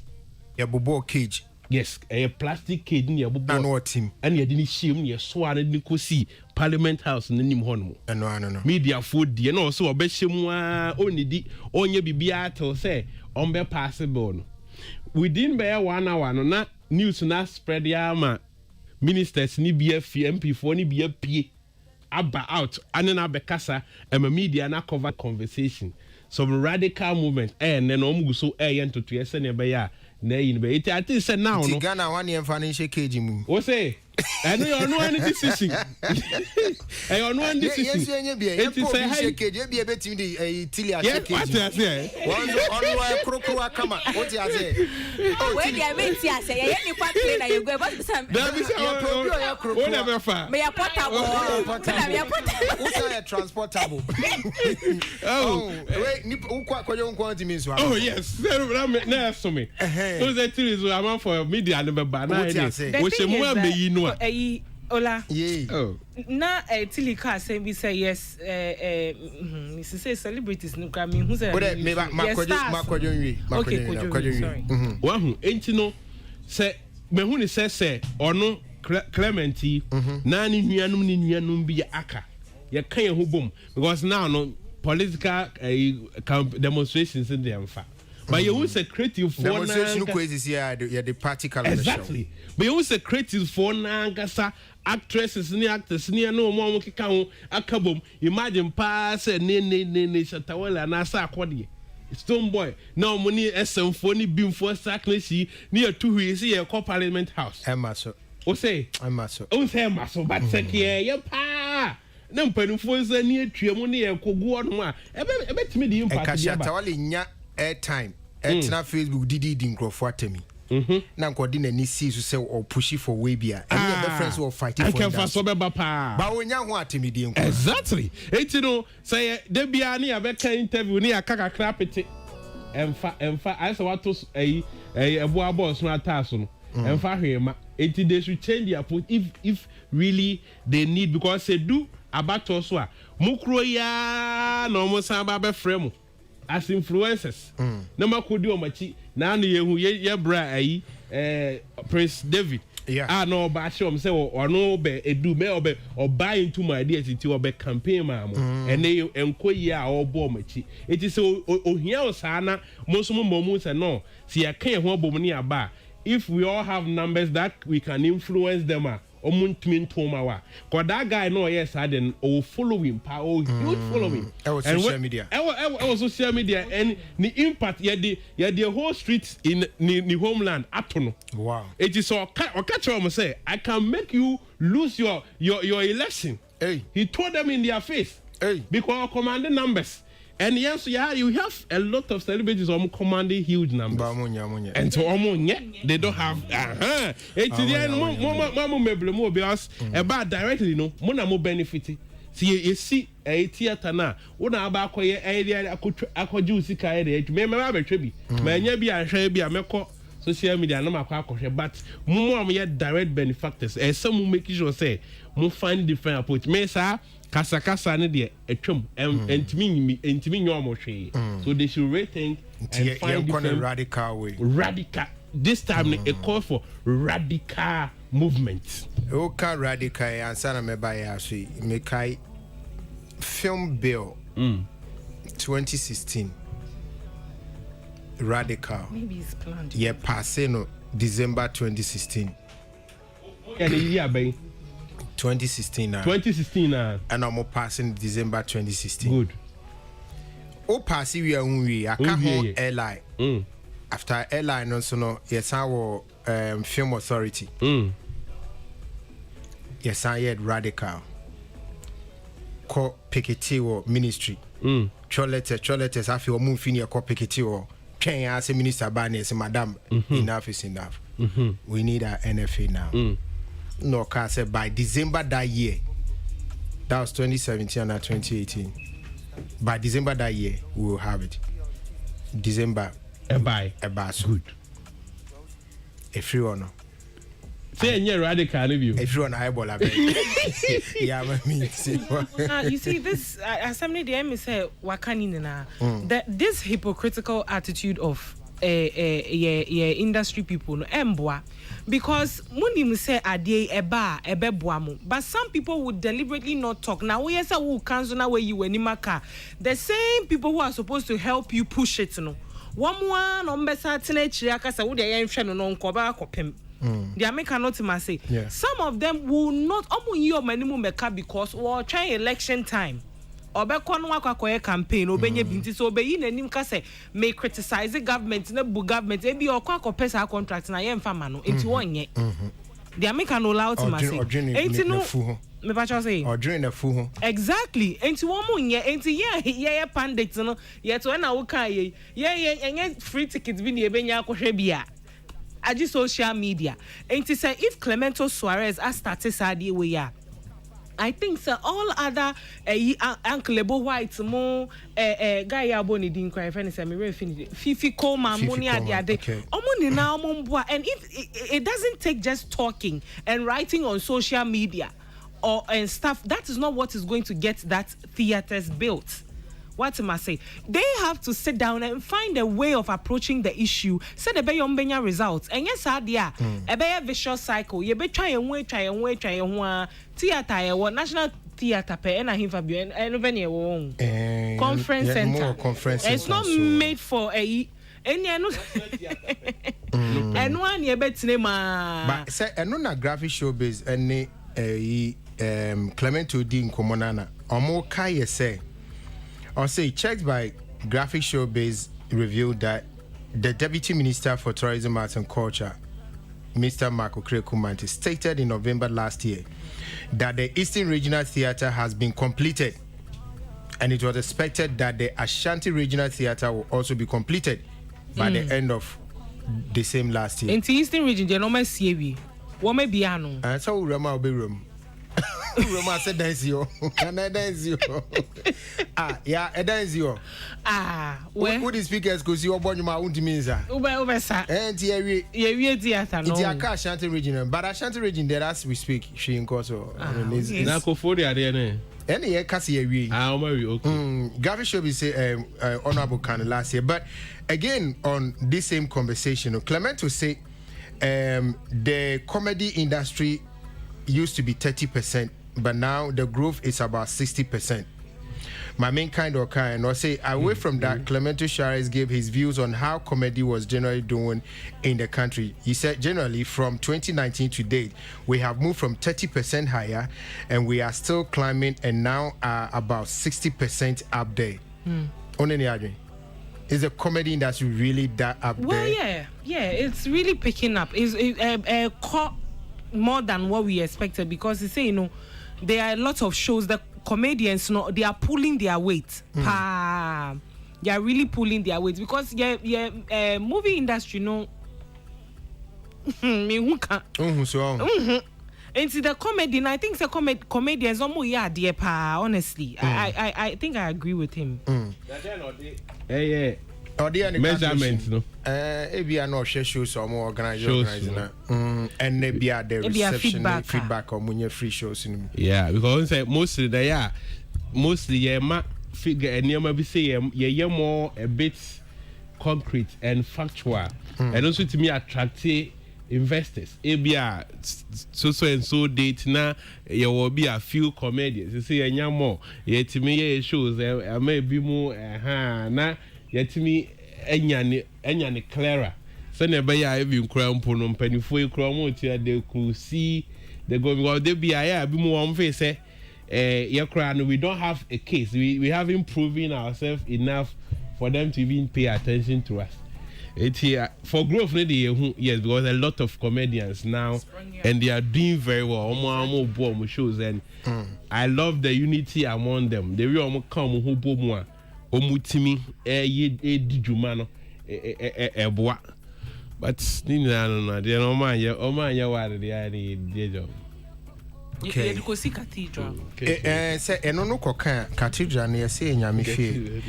ya bobo cage yes a plastic cage ni ya bobo no team and ya dini shim ni so an ni ko see parliament house nanim ho no no media for die na so obehim a onidi onye bibia to say on be possible no within be 1 hour no na news na spread ya ma ministers ni BF MP4 ni BF aba out and na bekasa media na cover conversation some radical movement and then omuguso yento to yese ne be ya na yin be it I think say now no Ghana one year financial cage mu o say and you no any decision and you no any decision yes yenye bia e say cage e bia betimi di tilia cage what I say on krokro kama what you say oh when you meet you say ye ni kwatre na you go but some there be say ya krokro o never fa me ya portable who say transportable oh wait ni kwajo nkwanti means oh yes na so me so say three so am for media no be ba na o se mu ameyi no Ola. Yeah. Oh. Na Tilika say we say yes Mrs. say celebrities no come who say me makwajo nwi sorry. Wa hu enti no say me hu ni say ono Clementi na ni nuanum bi aka you can't who boom because now no political demonstrations in the enfa. But you always say creative for demonstration crazy yeah the party calendar exactly. But you always say creative for nangasa actresses ni actors ni no more kika ho akabom. Imagine pass ne Shatawala na sa akwade. Stone Boy now money SM4 ni bimfo saklesi ni atu hu isi ye Parliament House. Emaso. O say Emaso. O say emaso but say ye pa. Na mpanufo say ni atwam ni ye kogu ono a ebe timi di impact dia ba. Shatawala nya airtime. Etina Facebook didi nkrofo atemi. Na nkodi na ni see so say or push for way bia. Any of the friends who fighting for that. I can so be ba pa. Ba wonya ho atemi di nkwa. Exactly. Etino say de bia ni abeka interview ni akaka krapete. Emfa I say what to ebo boss no ataso no. Emfa hwema. Eti they should change their approach if really they need because say do abato so a mukro ya no mo san ba be fremu. As influencers na makodi o machi na no yehu ye bra ayi Prince David no ba show say ono be edu me obe or buy into my ideas ti obe campaign ma mo ene enkoyi a obo machi eti say ohia o sana mo so mo say no si ya kan ho obom ni aba if we all have numbers that we can influence them omuntmin tomawa cause that guy no yes I then following power huge following social media social media and the impact the whole streets in the homeland atono wow it is so catch say I can make you lose your election. Hey, he told them in their face. Hey, because of commanding numbers. And yes, you have a lot of celebrities commanding huge numbers. And so they don't have it's the end more because about directly no more benefit. See you see a theater now. Una about area I juicy carry me trebi. May be a share be a meko social media no makwa but more direct benefactors. And some make sure say more find different approach. Me sir Kasa ne de etwam entimi nyomo hwe so they should rethink and find different radical way. Radical this time a call for radical movement. Okay, radical answer na me buy aso mekai film bill 2016 radical maybe it's planned yeah passe no December 2016 and year by 2016 and I'm passing December 2016 good o pass we are we aka ho airline after airline also no yes our film authority yes I had radical ko Piketty or ministry choletes afi o mu fini ko Piketty or twen as minister ban say madam enough is enough we need our NFA now. No, car said by December that year, that was 2017 and 2018. By December that year, we will have it. December, a buy, so good. A free honor. Say you're radical, if you want eyeball, yeah, you see, this assembly, the M say, Wakanina, that this hypocritical attitude of industry people no emboa because munim say ade eba ebeboamu but some people would deliberately not talk now we say who cancel na where you animaka the same people who are supposed to help you push it no one no mbesa tena chiri akasa wo de yen hwe no no nkoba akopem the American not say some of them will not omo yi o manimu meka because we try election time obekọ no akwakoye campaign obenye binti so obeyi nanim ka say may criticize the government na bu government e bi okwa pesa contract na ye mfa ma no enti wonye the American no allow to say enti no me pa cho say odwin na fu ho exactly enti wo mo nye enti ye pandit no ye to na wo kan ye enye free ticket bi na ebenya akohwe bia agi social media enti say if Clemento Suarez has started sadi we ya I think so all other Uncle Lebo White mo guy ya boni din cry friend say me re finish Fifi Coleman money ade omoni na omboa and if it doesn't take just talking and writing on social media or and stuff that is not what is going to get that theaters built. What am I say? They have to sit down and find a way of approaching the issue. Say the be results. And yes, idea. A be vicious cycle. You be try and wait. Theater, national theater pe na him Fabio and even here conference center. It's not made for a any and one ye betine ma. But say na graphic showbiz any Clement Odin Komonana omo kai say or say checked by graphic showbiz revealed that the Deputy Minister for Tourism, Arts and Culture, Mr. Marco Krekumanti, stated in November last year that the Eastern Regional Theatre has been completed, and it was expected that the Ashanti Regional Theatre will also be completed by the end of the same last year. In the Eastern Region, the normal CAB, what may be ano? So Rama will be room. Roma said that's you. And that's you. Yeah, that's you. Who the speakers because you are born my own Minza. Over, sir. And here we theater. It's a Ashanti region, but Ashanti region there as we speak, she in Koso. Nakofodia there. Any year, Cassie, we are okay. Gavin should be say honorable can last year, but again on this same conversation, Clement will say the comedy industry used to be 30%, but now the growth is about 60%. My main kind or say away from that, Clemento Shares gave his views on how comedy was generally doing in the country. He said generally from 2019 to date, we have moved from 30% higher and we are still climbing and now are about 60% up there. Is the comedy industry really that up there? Well, yeah, it's really picking up. It's more than what we expected because you say, there are a lot of shows that comedians, they are pulling their weight. They are really pulling their weight because movie industry, me into the comedy, and I think the comedians honestly. I think I agree with him. Yeah. Measurements, no. Maybe I know shows or more organizing, and maybe the reception feedback or when free shows. Yeah, because mostly they are figure and you maybe say more a bit concrete and factual, and also to me attractive investors. ABR so and so date now. There will be a few comedians. You see, and more. Yet to me, shows there may be more. Now. Yet me enyane Clara. So never ya even crown pono penny for crown they could see the going well they be a be more on face your crown we don't have a case. We haven't proven ourselves enough for them to even pay attention to us. It's here for growth yes, because a lot of comedians now and they are doing very well. Shows and I love the unity among them. They will come who more. Omutimi dijumano boa but no they no man ya ware they job okay you go see cathedral say eno no koka cathedral na say nyame fie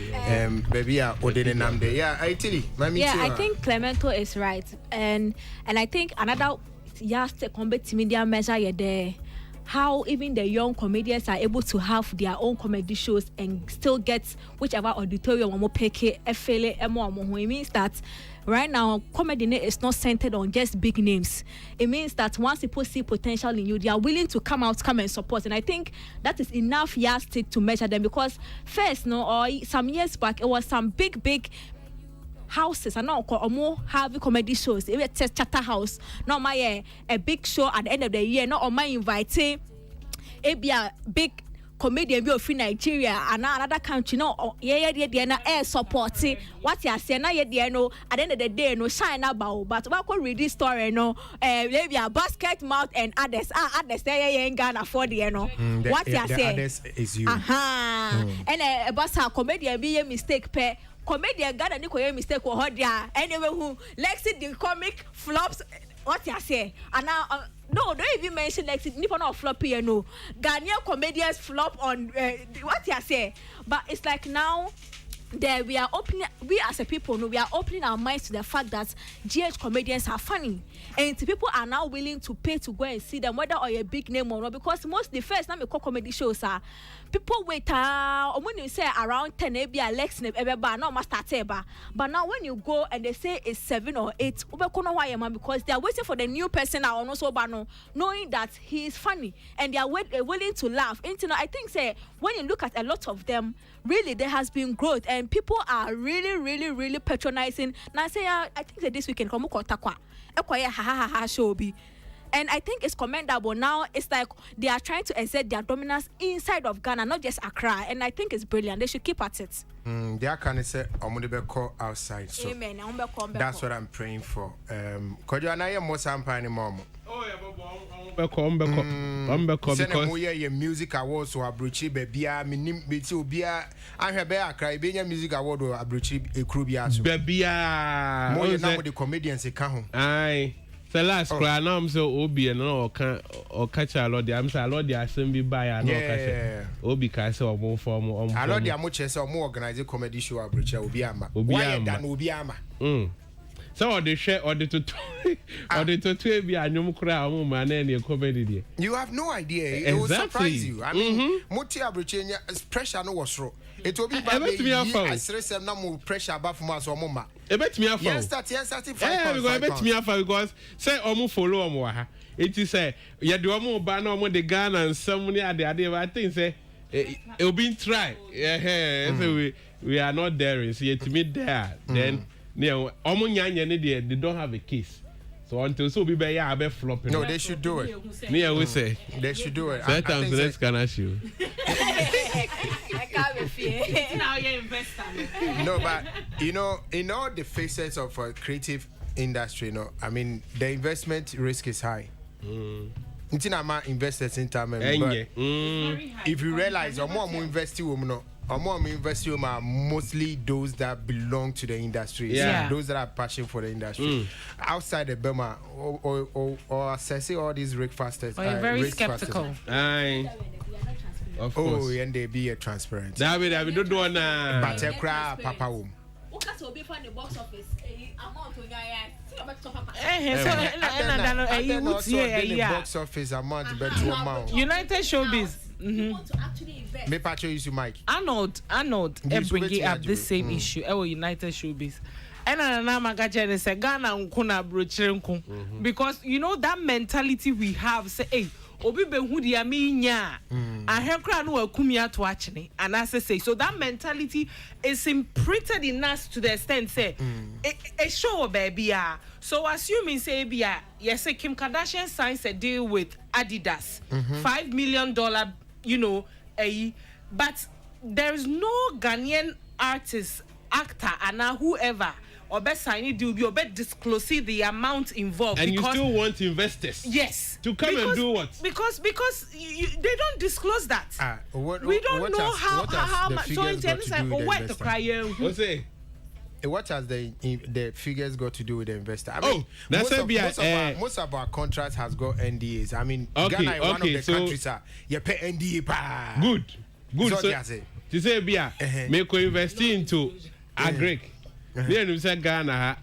baby a odene namde yeah I think Clemento is right and I think another combat media measure there how even the young comedians are able to have their own comedy shows and still get whichever auditorium it means that right now comedy is not centered on just big names. It means that once people see potential in you, they are willing to come and support, and I think that is enough yardstick to measure them because first or some years back it was some big houses and now more heavy comedy shows. It's Chatter House. Now my a big show at the end of the year. Not on my invite a big comedian be of Nigeria and another country. No, air support. What you say now? At the end of the day, no shine about. But what could read this story? No, maybe a basket mouth and others. Others say ain't gonna afford what you say? Others is you. And a bus comedian be a mistake. Comedian got a new mistake or hodia. Anyway, who Lexi the comic flops. What you say? And now, no, don't even mention Lexi. Nippon or flop here. No, Ghanaian comedians flop on what you say. But it's like now, there we are opening, we as a people, no, we are opening our minds to the fact that GH comedians are funny, and people are now willing to pay to go and see them, whether or a big name or not. Because most the first time comedy shows are people wait when you say around 10 maybe Alex but now when you go and they say it's 7 or 8 because they are waiting for the new person knowing that he is funny and they are willing to laugh. And I think say when you look at a lot of them, really there has been growth and people are really patronizing. Now say I think that this weekend show be. And I think it's commendable. Now it's like they are trying to exert their dominance inside of Ghana, not just Accra. And I think it's brilliant. They should keep at it. They are kind of say call outside. So amen. That's what I'm praying for. Could you anaya mo sampa ni mom? Oh yeah, because we music awards or abruchi bebia minim beti obia ahwe be Accra be music award or abruchi ekrubia so. Bebia. Mo na mo the comedians e ka ho. Aye. The last cry now I'm so Obi and no or catch a lot. I'm so a lot. The assembly by and no Obi can say or more form. A lot the amuches or more organized comedy show abruchi obiama. Obiama. So the share or the to be a new crowd man and comedy. You have no idea. It will surprise you. I mean, Moti Abruchenia pressure no was wrong. It will be bad. I stress them no pressure above from us or mama. I bet me a phone. Yes, that's I bet me a phone because say omu follow omu. It is say you do omu ban omu the Ghana and somebody at the idea. I think say it will be try. Yeah, so we are not there. So to meet there then. Omu nyanya they don't have a case. So until so be flopping. No, they should do it. We say they should do it. Sometimes let's can ask you. I can't be fear. Now you're investor. No, but you know, in all the phases of a creative industry, you know, I mean, the investment risk is high. Intinama investors in time, but if you realize, or more investing women, or more investors are mostly those that belong to the industry, those that are passionate for the industry. Outside the Burma or assessing all these breakfasters, you're very skeptical. Of course. And they be a transparent. David, I don't know na. But a crap, Papa womb. The box office box office amount better amount. United Showbiz. Me patcho use you Mike. Arnold bring up the same issue. United Showbiz. And magaje say Ghana nkuna brochirenku because you know that mentality we have say hey obi be hu dia me nya ahekra no akumi ato achene and I say so that mentality is imprinted in us to the extent say a show baby so assuming say bia yes Kim Kardashian signs a deal with Adidas $5 million you know but there is no Ghanaian artist actor and whoever or best sign deal be or bet disclosing the amount involved and you still want investors to come and do what because they don't disclose that we don't know how much so in terms of what to cry what has the figures got to do with the investor? I mean, most of our contracts has got NDAs. I mean, Ghana is one of the countries you pay NDA pa. Good. So to say Bia, make invest into agric. Then we say Ghana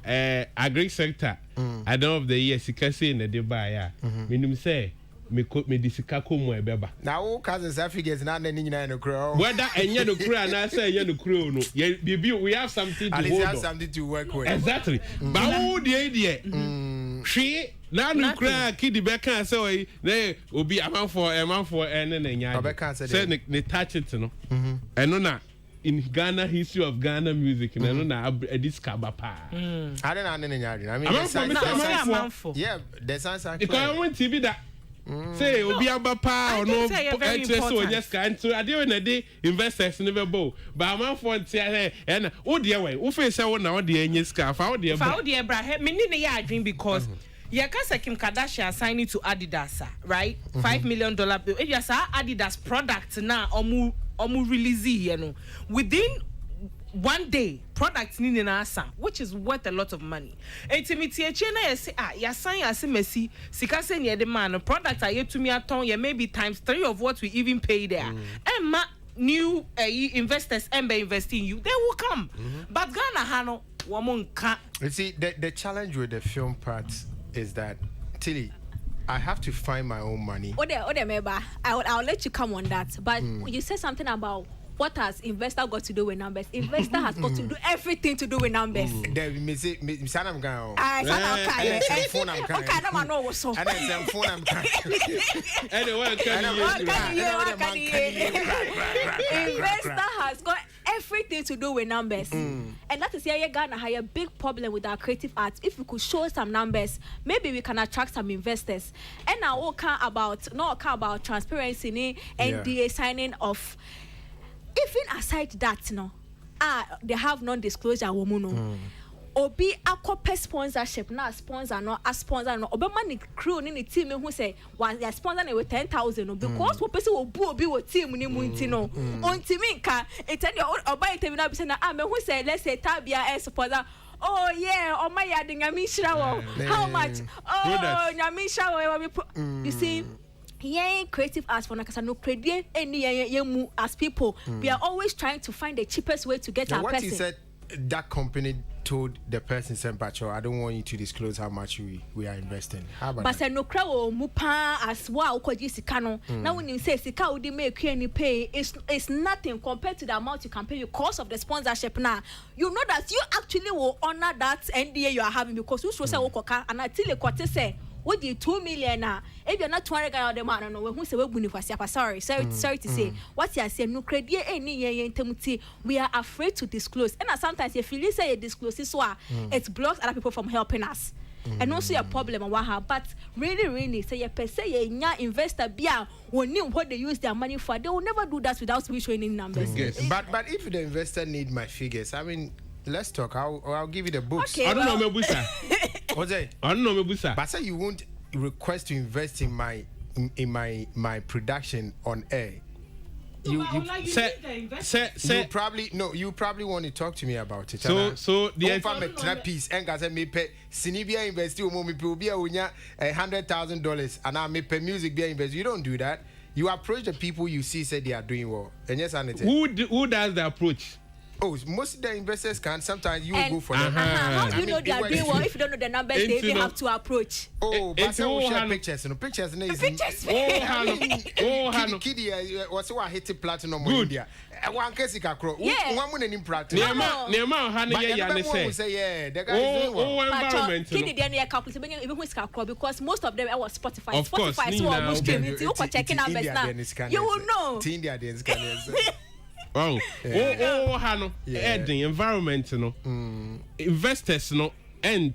agric sector. I don't know of the year sikasi in the Dubai. Minimum say me disika komo ebeba. Na wo cousins Africans na na nyina no kro. Whether enye no kro and I say enye no kro no. We have something to hold on. Have something to work with. Exactly. But who the idea? She na no kro kidi be kan say na obi amount for and nya. Say ne touch it no. Eno na in Ghana history of Ghana music na no na this kabapa. I don't know nya. I mean the sense because I want TV that say obi abapa or no so just kind so ade when dey investors never bow but am for tia and o dey way o face say o na o dey enye ska fa o dey bra me ni ne ya adwin because Yakasa Kim Kardashian signing to Adidas right $5 million if you say Adidas product now omu release you know within one day products ni na asa which is worth a lot of money intimity na yes ya sign as Messi sika say near the man product are yet to me aton ya maybe times 3 of what we even pay there and new investors and be investing in you, they will come. But Ghana hano woman can't. You see, the challenge with the film part is that Tilly, I have to find my own money. I'll let you come on that. But you said something about what has investor got to do with numbers? Investor has got to do everything to do with numbers. I'm going. Investor has got everything to do with numbers. And that is here Ghana have a big problem with our creative arts. If we could show some numbers, maybe we can attract some investors. And now all about transparency and NDA signing of. Even aside that, they have non-disclosure woman. Obi akope sponsorship na sponsor no a sponsor no obema ni crew ni team who say was their sponsor na with 10,000 because we person obu obi wo team ni mu nti no ontimi nka etani oba etemi na bi say na me who say let's say Tabia as sponsor. Oh yeah, oh my yard nyamisha how much? Oh nyamisha you see. Yeah, creative arts for Nakasa no credit any as people. We are always trying to find the cheapest way to get now our what person. He said that company told the person sent Pacho, I don't want you to disclose how much we are investing. How about but that? no crowd mupa as well sikano. Now when you say sika would make any pay, it's nothing compared to the amount you can pay because of the sponsorship now. You know that you actually will honor that NDA you are having because you should say okoka and until the say what you 2 million now? If you're not 200 guy the man, no, who say we bunifasi. Sorry to say. What you say no credit any intimacy. We are afraid to disclose. And sometimes if you say you disclose this one, it blocks other people from helping us. And also a problem but really say you per se investor bia who knew what they use their money for. They will never do that without we showing any numbers. Yes. But if the investor need my figures, I mean, let's talk. I'll give you the books. Okay, I don't know me busa. I don't know me busa. But say you won't request to invest in my production on air. You probably want to talk to me about it. So the piece and guys me pay Sinibia invest you me pay $100,000 and I me pay music be invest. You don't do that. You approach the people you see say they are doing well. And yes, who does the approach? Oh, most of the investors can. Sometimes you will go for them. How do you know they are doing well if you don't know the numbers? They even have to approach. Oh, but some share pictures. Pictures. Kiddy was so I hit the platinum in India. One case he can crow. One woman in practice. Nema Hannah say yeah. The guy is doing well. Environment. Kiddy they are calculating even with Scacro because most of them are Spotify. Of course, Spotify is what most streaming. You can check in numbers now. You will know. India didn't scan. Oh, Hano, the environment, investors, and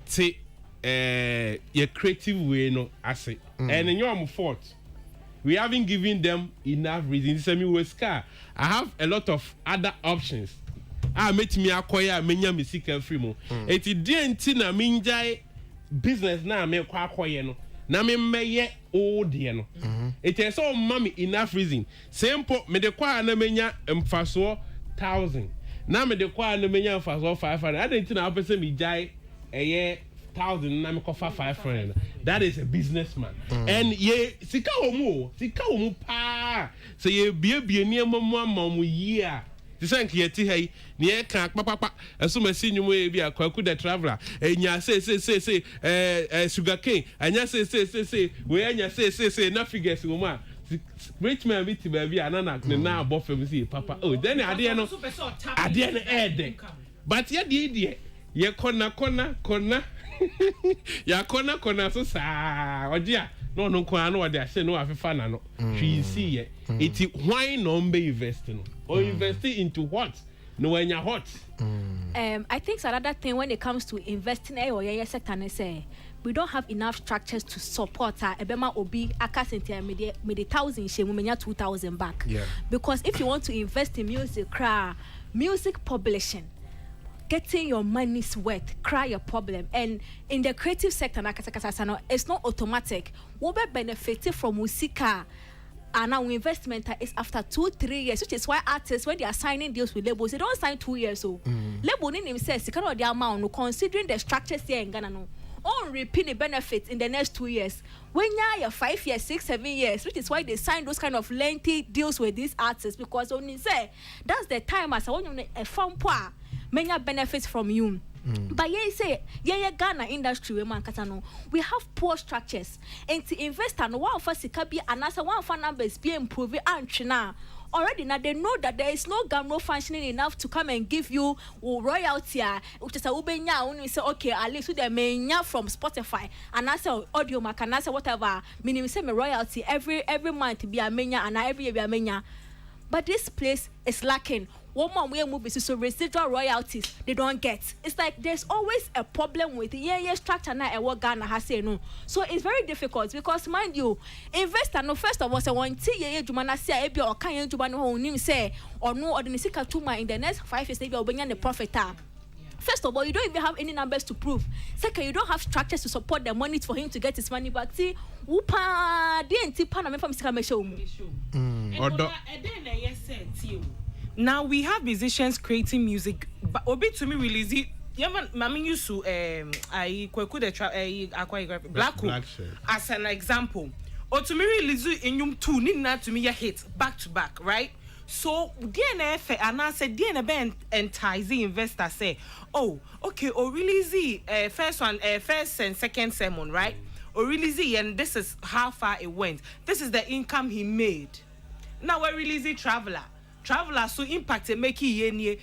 your creative way, asset, and in your fault, we haven't given them enough reasons. I have a lot of other options. I met me acquire many music and free mo. It didn't minjai business now, me acquire. Na me meye old no it is all mommy enough reason simple me de kwa na menya mfaso 1000 na me de kwa na menya mfaso 500 I don't think na person me jai 1000 na me kofa 500 that is a businessman and ye sika omu pa so ye bie ni amamu year Tisank yeti hey ni kan papa eso masi nyumo e bia kwaku the traveler enya say sugar cane anya say we enya say na figures wo ma rich man bit baby anana na abofem see papa oh then ade no ede but ye ye kona ya kona so sa odia no kwa no ode ase no afefa na no hwi see ye iti why no be investing or investing into what no when you're hot. I think it's another thing when it comes to investing or your sector say we don't have enough structures to support ebema obi akasentia me the 1,000 she menya 2,000 back. Yeah. Because if you want to invest in music publishing, getting your money's worth, cry your problem. And in the creative sector, it's not automatic. What be benefited from musika and our investment is after 2-3 years, which is why artists, when they are signing deals with labels, they don't sign 2 years. So label in himself, you cannot the amount, considering the structures here in Ghana. on repeat the benefits in the next 2 years. When you're 5 years, 6, 7 years, which is why they sign those kind of lengthy deals with these artists, because only say that's the time as I want you a fun poa many benefits from you. But say Ghana industry we have poor structures and to invest and one for sikabi and as one for numbers be improving and now already now they know that there is no gamro functioning enough to come and give you royalty which is a ubenya when we say okay at least with the main from Spotify and I say audio mark and I say whatever meaning we say my royalty every month be a mania and every year be a mania. But this place is lacking. One more way movies so residual royalties they don't get. It's like there's always a problem with the structure now what Ghana has say no. So it's very difficult because mind you, investor no first of all say one ye jumana say ebi or kan jumana ho nim say or no ordinary sika tuma in the next 5 years ebi obenya the profit. First of all, you don't even have any numbers to prove. Second, you don't have structures to support the money for him to get his money back. See, whoopah, DNT Panama from Sikame show. Now we have musicians creating music, but obi to me release it. Mami used to I kweku the Black as an example. Or to me release it in yum two need not to me a hit back to back, right? So DNF and I said DNF entice the investor say, oh okay, or release the first one, first and second sermon, right? Or release it and this is how far it went. This is the income he made. Now we release the Traveler so impact make ye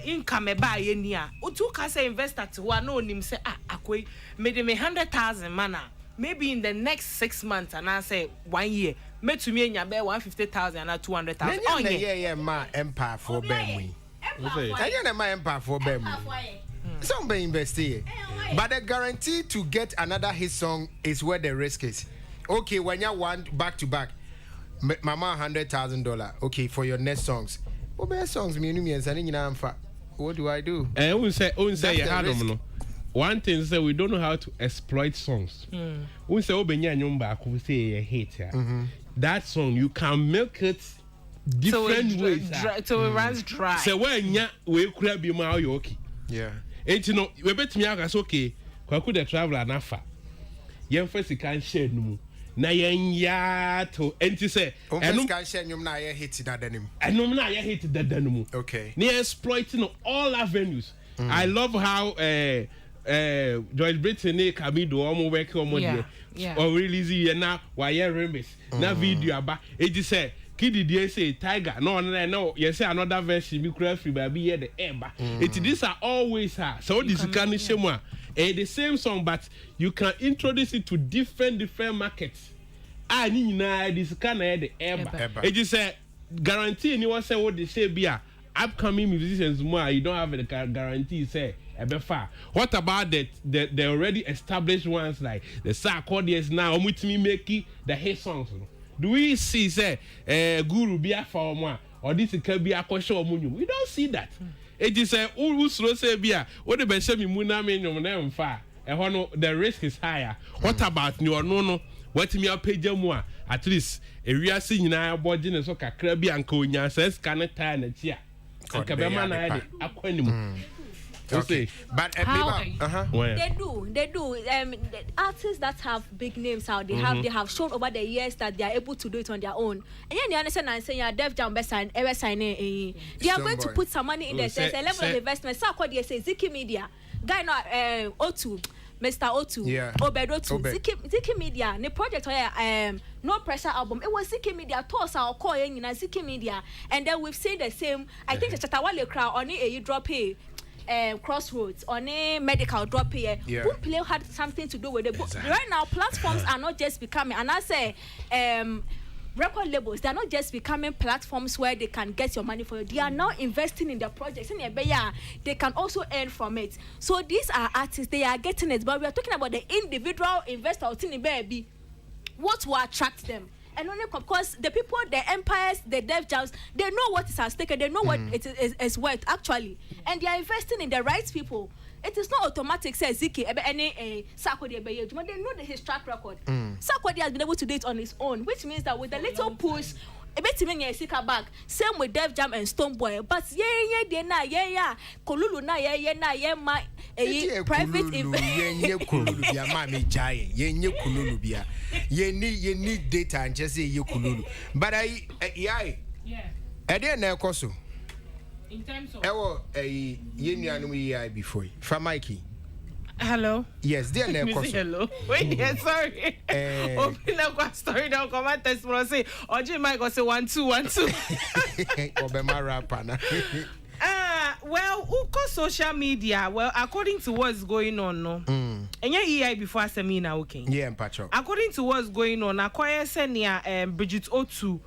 income buy ye nia. Otu ka say investor to one no nim say akwe made me 100,000 mana. Maybe in the next 6 months and I say 1 year. Me to me nya be 150,000 and 200,000. Oh yeah ma empire for bem. Anya ma empire for bem. Some be invest here. But the guarantee to get another hit song is where the risk is. Okay, when you want back to back Mama $100,000. Okay, for your next songs. What best songs me what do I do? One thing is that we don't know how to exploit songs. We say we say hate. That song you can make it different ways. So it runs dry. So when we could be more okay. Yeah. And you know, we bet me out as okay. Kwaku the Traveler nafa. Yen first can share no. Na yen ya to enti say and can share nyum na ye hit that denim. Enum na ye hit that denim. Okay. They exploiting all avenues. I love how George Britain Kamido omo work omo there. Or release ye na why remix. Na video aba e ji say Kid say Tiger no you say another version be cry free baby here the eba. These are always her. So this can shema the same song but you can introduce it to different markets. Ni na this can the eba. It just say guarantee anyone say what they say be upcoming musicians more you don't have the guarantee say far. What about the already established ones like the Sarkodis now omutimi make the hit songs? Do we see say Guru be for one or this can be a question of we don't see that. It is a slow say bia what the best me muna me no far and the risk is higher. What about no what me up page more at least a real sing na body and so kakra bi anka onya says can tie na tia kabema na ide akwanim. Okay, but they do. The artists that have big names out, they have shown over the years that they are able to do it on their own. And then they understand and saying, Def Jam best sign, ever sign. They are going to put some money in there. There's a level of investment. So what they say, Ziki Media, guy not O2, Mr. O2, Obed O2, Ziki Media. The project No Pressure album. It was Ziki Media. Toss our call in Ziki Media, and then we've seen the same. I think the Chatawale crowd on it. Drop here. Crossroads on a medical drop here. Who play had something to do with it. Right now, platforms are not just becoming, and I say, record labels, they are not just becoming platforms where they can get your money for you. They are now investing in their projects. And they can also earn from it. So these are artists, they are getting it. But we are talking about the individual investor, baby. What will attract them? And only because the people, the empires, the Def Jams, they know what is at stake and they know what it is worth actually, and they are investing in the right people. It is not automatic. Says Ziki, any Sarkodie, but they know his track record. Sarkodie has been able to do it on his own, which means that with a little push, a bit to Sika back. Same with Def Jam and Stonebwoy, but Kolulu na ma private yenye kululu bia ma me giant yenye kululu bia yenni data and just say ye kululu but yeah na ekoso in terms of yenu yi before from Mikey. Hello. Yes, there na ekoso. Hello. Wait, yeah, sorry. Opina kwa story now come and test me say Oji Mike go say 1 2 1 2. Obema rapper na. Well, uko social media. Well, according to what's going on, no. Enya EI before Semina, okay. Yeah, Mpacho. According to what's going on, Akoya Senia Bridget Otu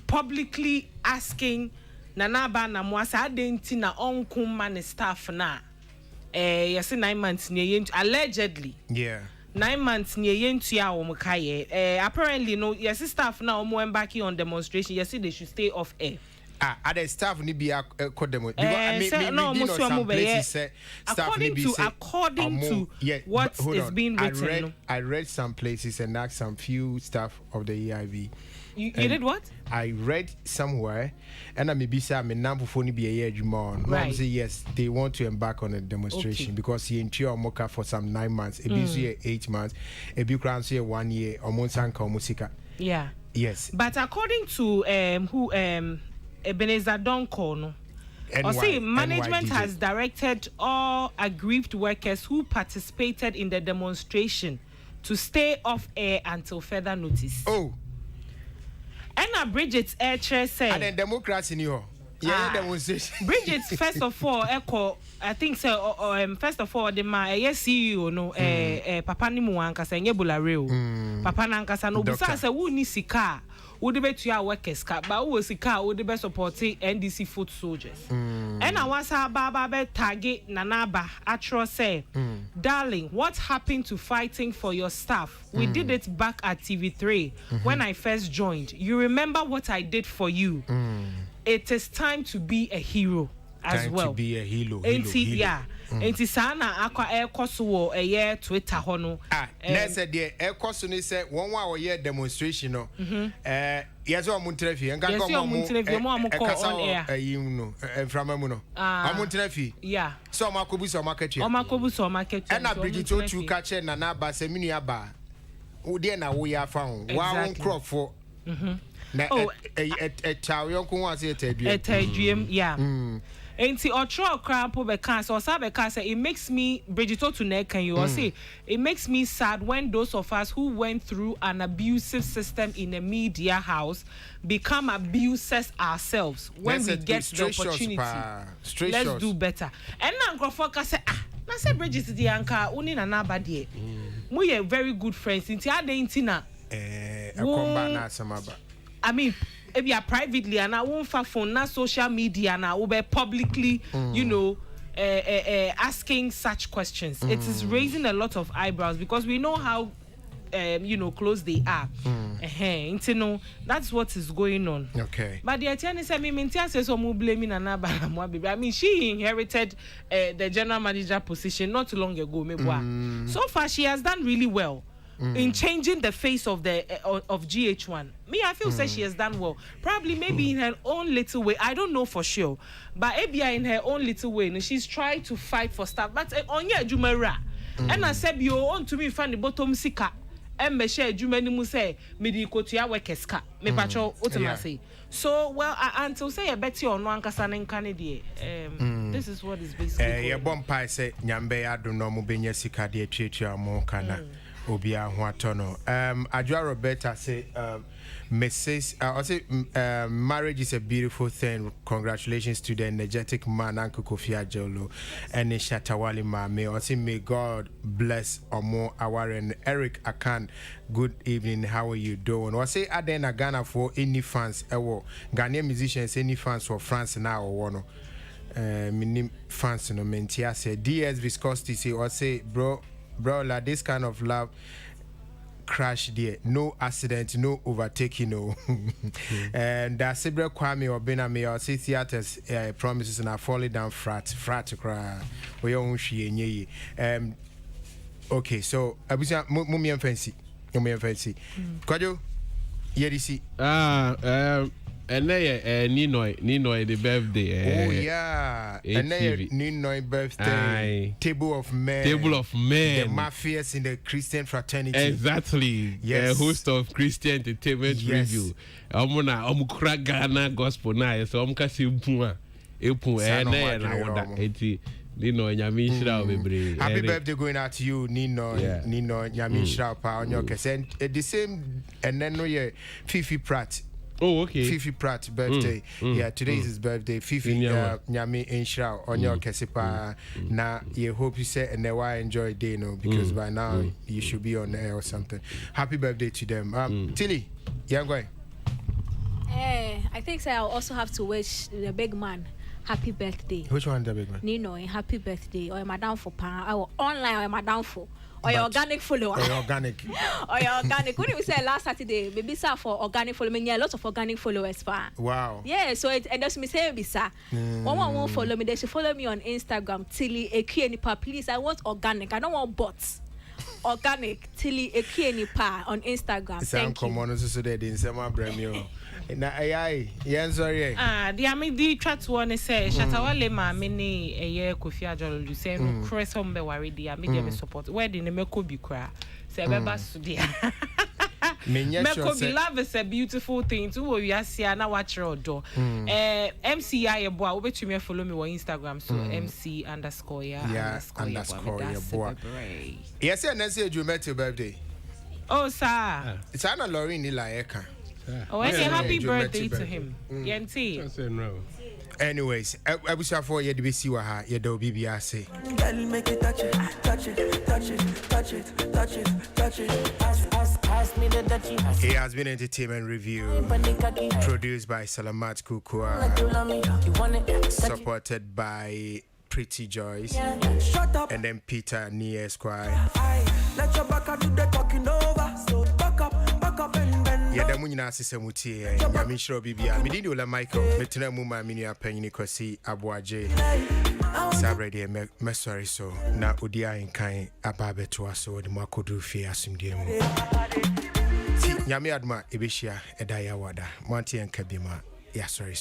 publicly asking Nanaba Namwasa adenti na onkum man staff na. Yes, 9 months near allegedly. Yeah. 9 months near Yentia or Mukaye. Apparently, no, yes, staff now more embarking on demonstration. Yes, they should stay off air. Other staff ni be according to what is being written. I read some places and asked some few staff of the EIB. You did what? I read somewhere, and I maybe say I'm a number for be a year Jumon. Right. Say yes, they want to embark on a demonstration because he in Moka for some 9 months, a busy 8 months, a big crown 1 year, or Monsanka Musika. Yeah. Yes. But according to Ebenezer Donko, no. Management has directed all aggrieved workers who participated in the demonstration to stay off air until further notice. Oh. And Bridget said, and then democracy in your demonstration. Bridget, first of all, I think so. First of all, the CEO no, Papa ni muankasa nyebula reo. Papa nankasa no busa se wu ni sika. Would be to our workers, but who was a would be supporting NDC foot soldiers. And I was a baba target Nanaba Atro say, darling, what happened to fighting for your staff? We did it back at TV3 when I first joined. You remember what I did for you? It is time to be a hero as time well. To be a hero. Yeah. Enti sana akwa aircourse wo eye Twitter ho no na said the aircourse ni say one wa ye demonstration no yes o muntrafi enka ko mo on air no enframa no amuntrafi yeah so makobu so makatwa and na Bridget Otu ka che na na ba se minu aba wo de na wo ya fa ho wa won crofo na chawo yonko wa se etadwem yeah Enti otro crampo beka so sabeka say it makes me Bridgeto to neck can you say it makes me sad when those of us who went through an abusive system in a media house become abusers ourselves when we get the opportunity. Let's do better. And now Groffoka say na say Bridget di anka uni na naba de. We are very good friends. Inti ade intina akomba na samaba. I mean maybe privately and I won't phone na social media and I will be publicly, you know, asking such questions. It is raising a lot of eyebrows because we know how, you know, close they are. You know, that's what is going on. Okay. But the attorney said, blaming I mean, she inherited the general manager position not too long ago. So far, she has done really well. In changing the face of the of GH1. Me, I feel say she has done well. Probably maybe in her own little way. I don't know for sure. But Abia in her own little way, and she's trying to fight for stuff. But on your Jumera. And I said, you want to me find the bottom sika. And me share Jumani Muse, Medikotia Wekeska. Me pacho ultimately. So well until say a betty on one casan in Canada. This is what is basically. Yeah, bomb say Nyambe Aduno Mubenya Sika de Chicha Monkana. Obia Huatono. Adjoa Roberta say, Mrs. I say, marriage is a beautiful thing. Congratulations to the energetic man, Uncle Kofi Ajolo, and Shatawali Mame. I say, may God bless Omo Awaren. Eric Akan, good evening. How are you doing? I say, Adena Ghana for any fans, Ghanaian musicians, any fans for France now or one. Minim fans no mentia say DS Viscosity say, or say, bro, like this kind of love crash there, no accident, no overtaking, no. And that Sibra Kwame or Bename or say theaters promises and are falling down frat cry. We own she okay, so Abuja Mummy and Fancy. Quadio, Yedisi. And then Ninoy the birthday. Oh yeah. And then Ninoy birthday. Table of Men. The mafias in the Christian fraternity. Exactly. Yes. Host of Christian Entertainment Review. Omukra Ghana gospel na so omkasi mpua. Epu Nino Nyami Shira bebre. Happy birthday going out to you, Nino Nyami Shira pa on your case. The same and then no Fifi Pratt. Oh, okay. Fifi Pratt birthday. Yeah, today is his birthday. Fifi Nyami Inshra on your Kesipa. Now, you hope you say and now I enjoy day, no, because by now you should be on air or something. Happy birthday to them. Tilly, young guy. I think so. I'll also have to wish the big man happy birthday. Which one, the big man? Nino, happy birthday. Or Madame for Pan. Or online or Madame for. Or your organic follower. Or your organic. Or your organic. What did we say last Saturday? Maybe sir for organic following. Yeah, lots of organic followers. Wow. Yeah, so and that's me saying, Bisa. One won't follow me. They should follow me on Instagram. Tilly Ekienipa. Please, I want organic. I don't want bots. Organic. Tilly Ekienipa on Instagram. Thank you. Come on, so they didn't say my brand. Na ai yeah sorry dia me di chat one say Shatawale ma me ne eye Kofi Ajolo say no cross home be worry dia me dey support where the me ko bi kra say beba so dia me ko bi love is a beautiful thing to we asia na watch odo MCI boy we betumi follow me on Instagram so MC_underscore yes and say you met your birthday oh sir it's Anna Lauren Ilaeka. Oh, I say happy birthday to him. Yenti. Anyways, I wish I for you to be see what you do BBRC. Make it touch it, touch it, touch it, touch it, touch it, touch it. Ask me the touchy. It has been Entertainment Review, produced by Salamat Kukua, supported by Pretty Joyce, and then Peter Nia Esquire. Let your back do the talking over. So back up and bend. Yeah, the Munina system would see Yamin Shro Bibia. Me did Michael, Metana Muma Minia Penny Kosi Abuaje. Sabredi, me sorry so. Na Udia in kind Ababe to us so the Makodu Fia Sumdiamo. Yami Adma Ibishia Edaya Wada, Monty and Kabima. Yeah, sorry.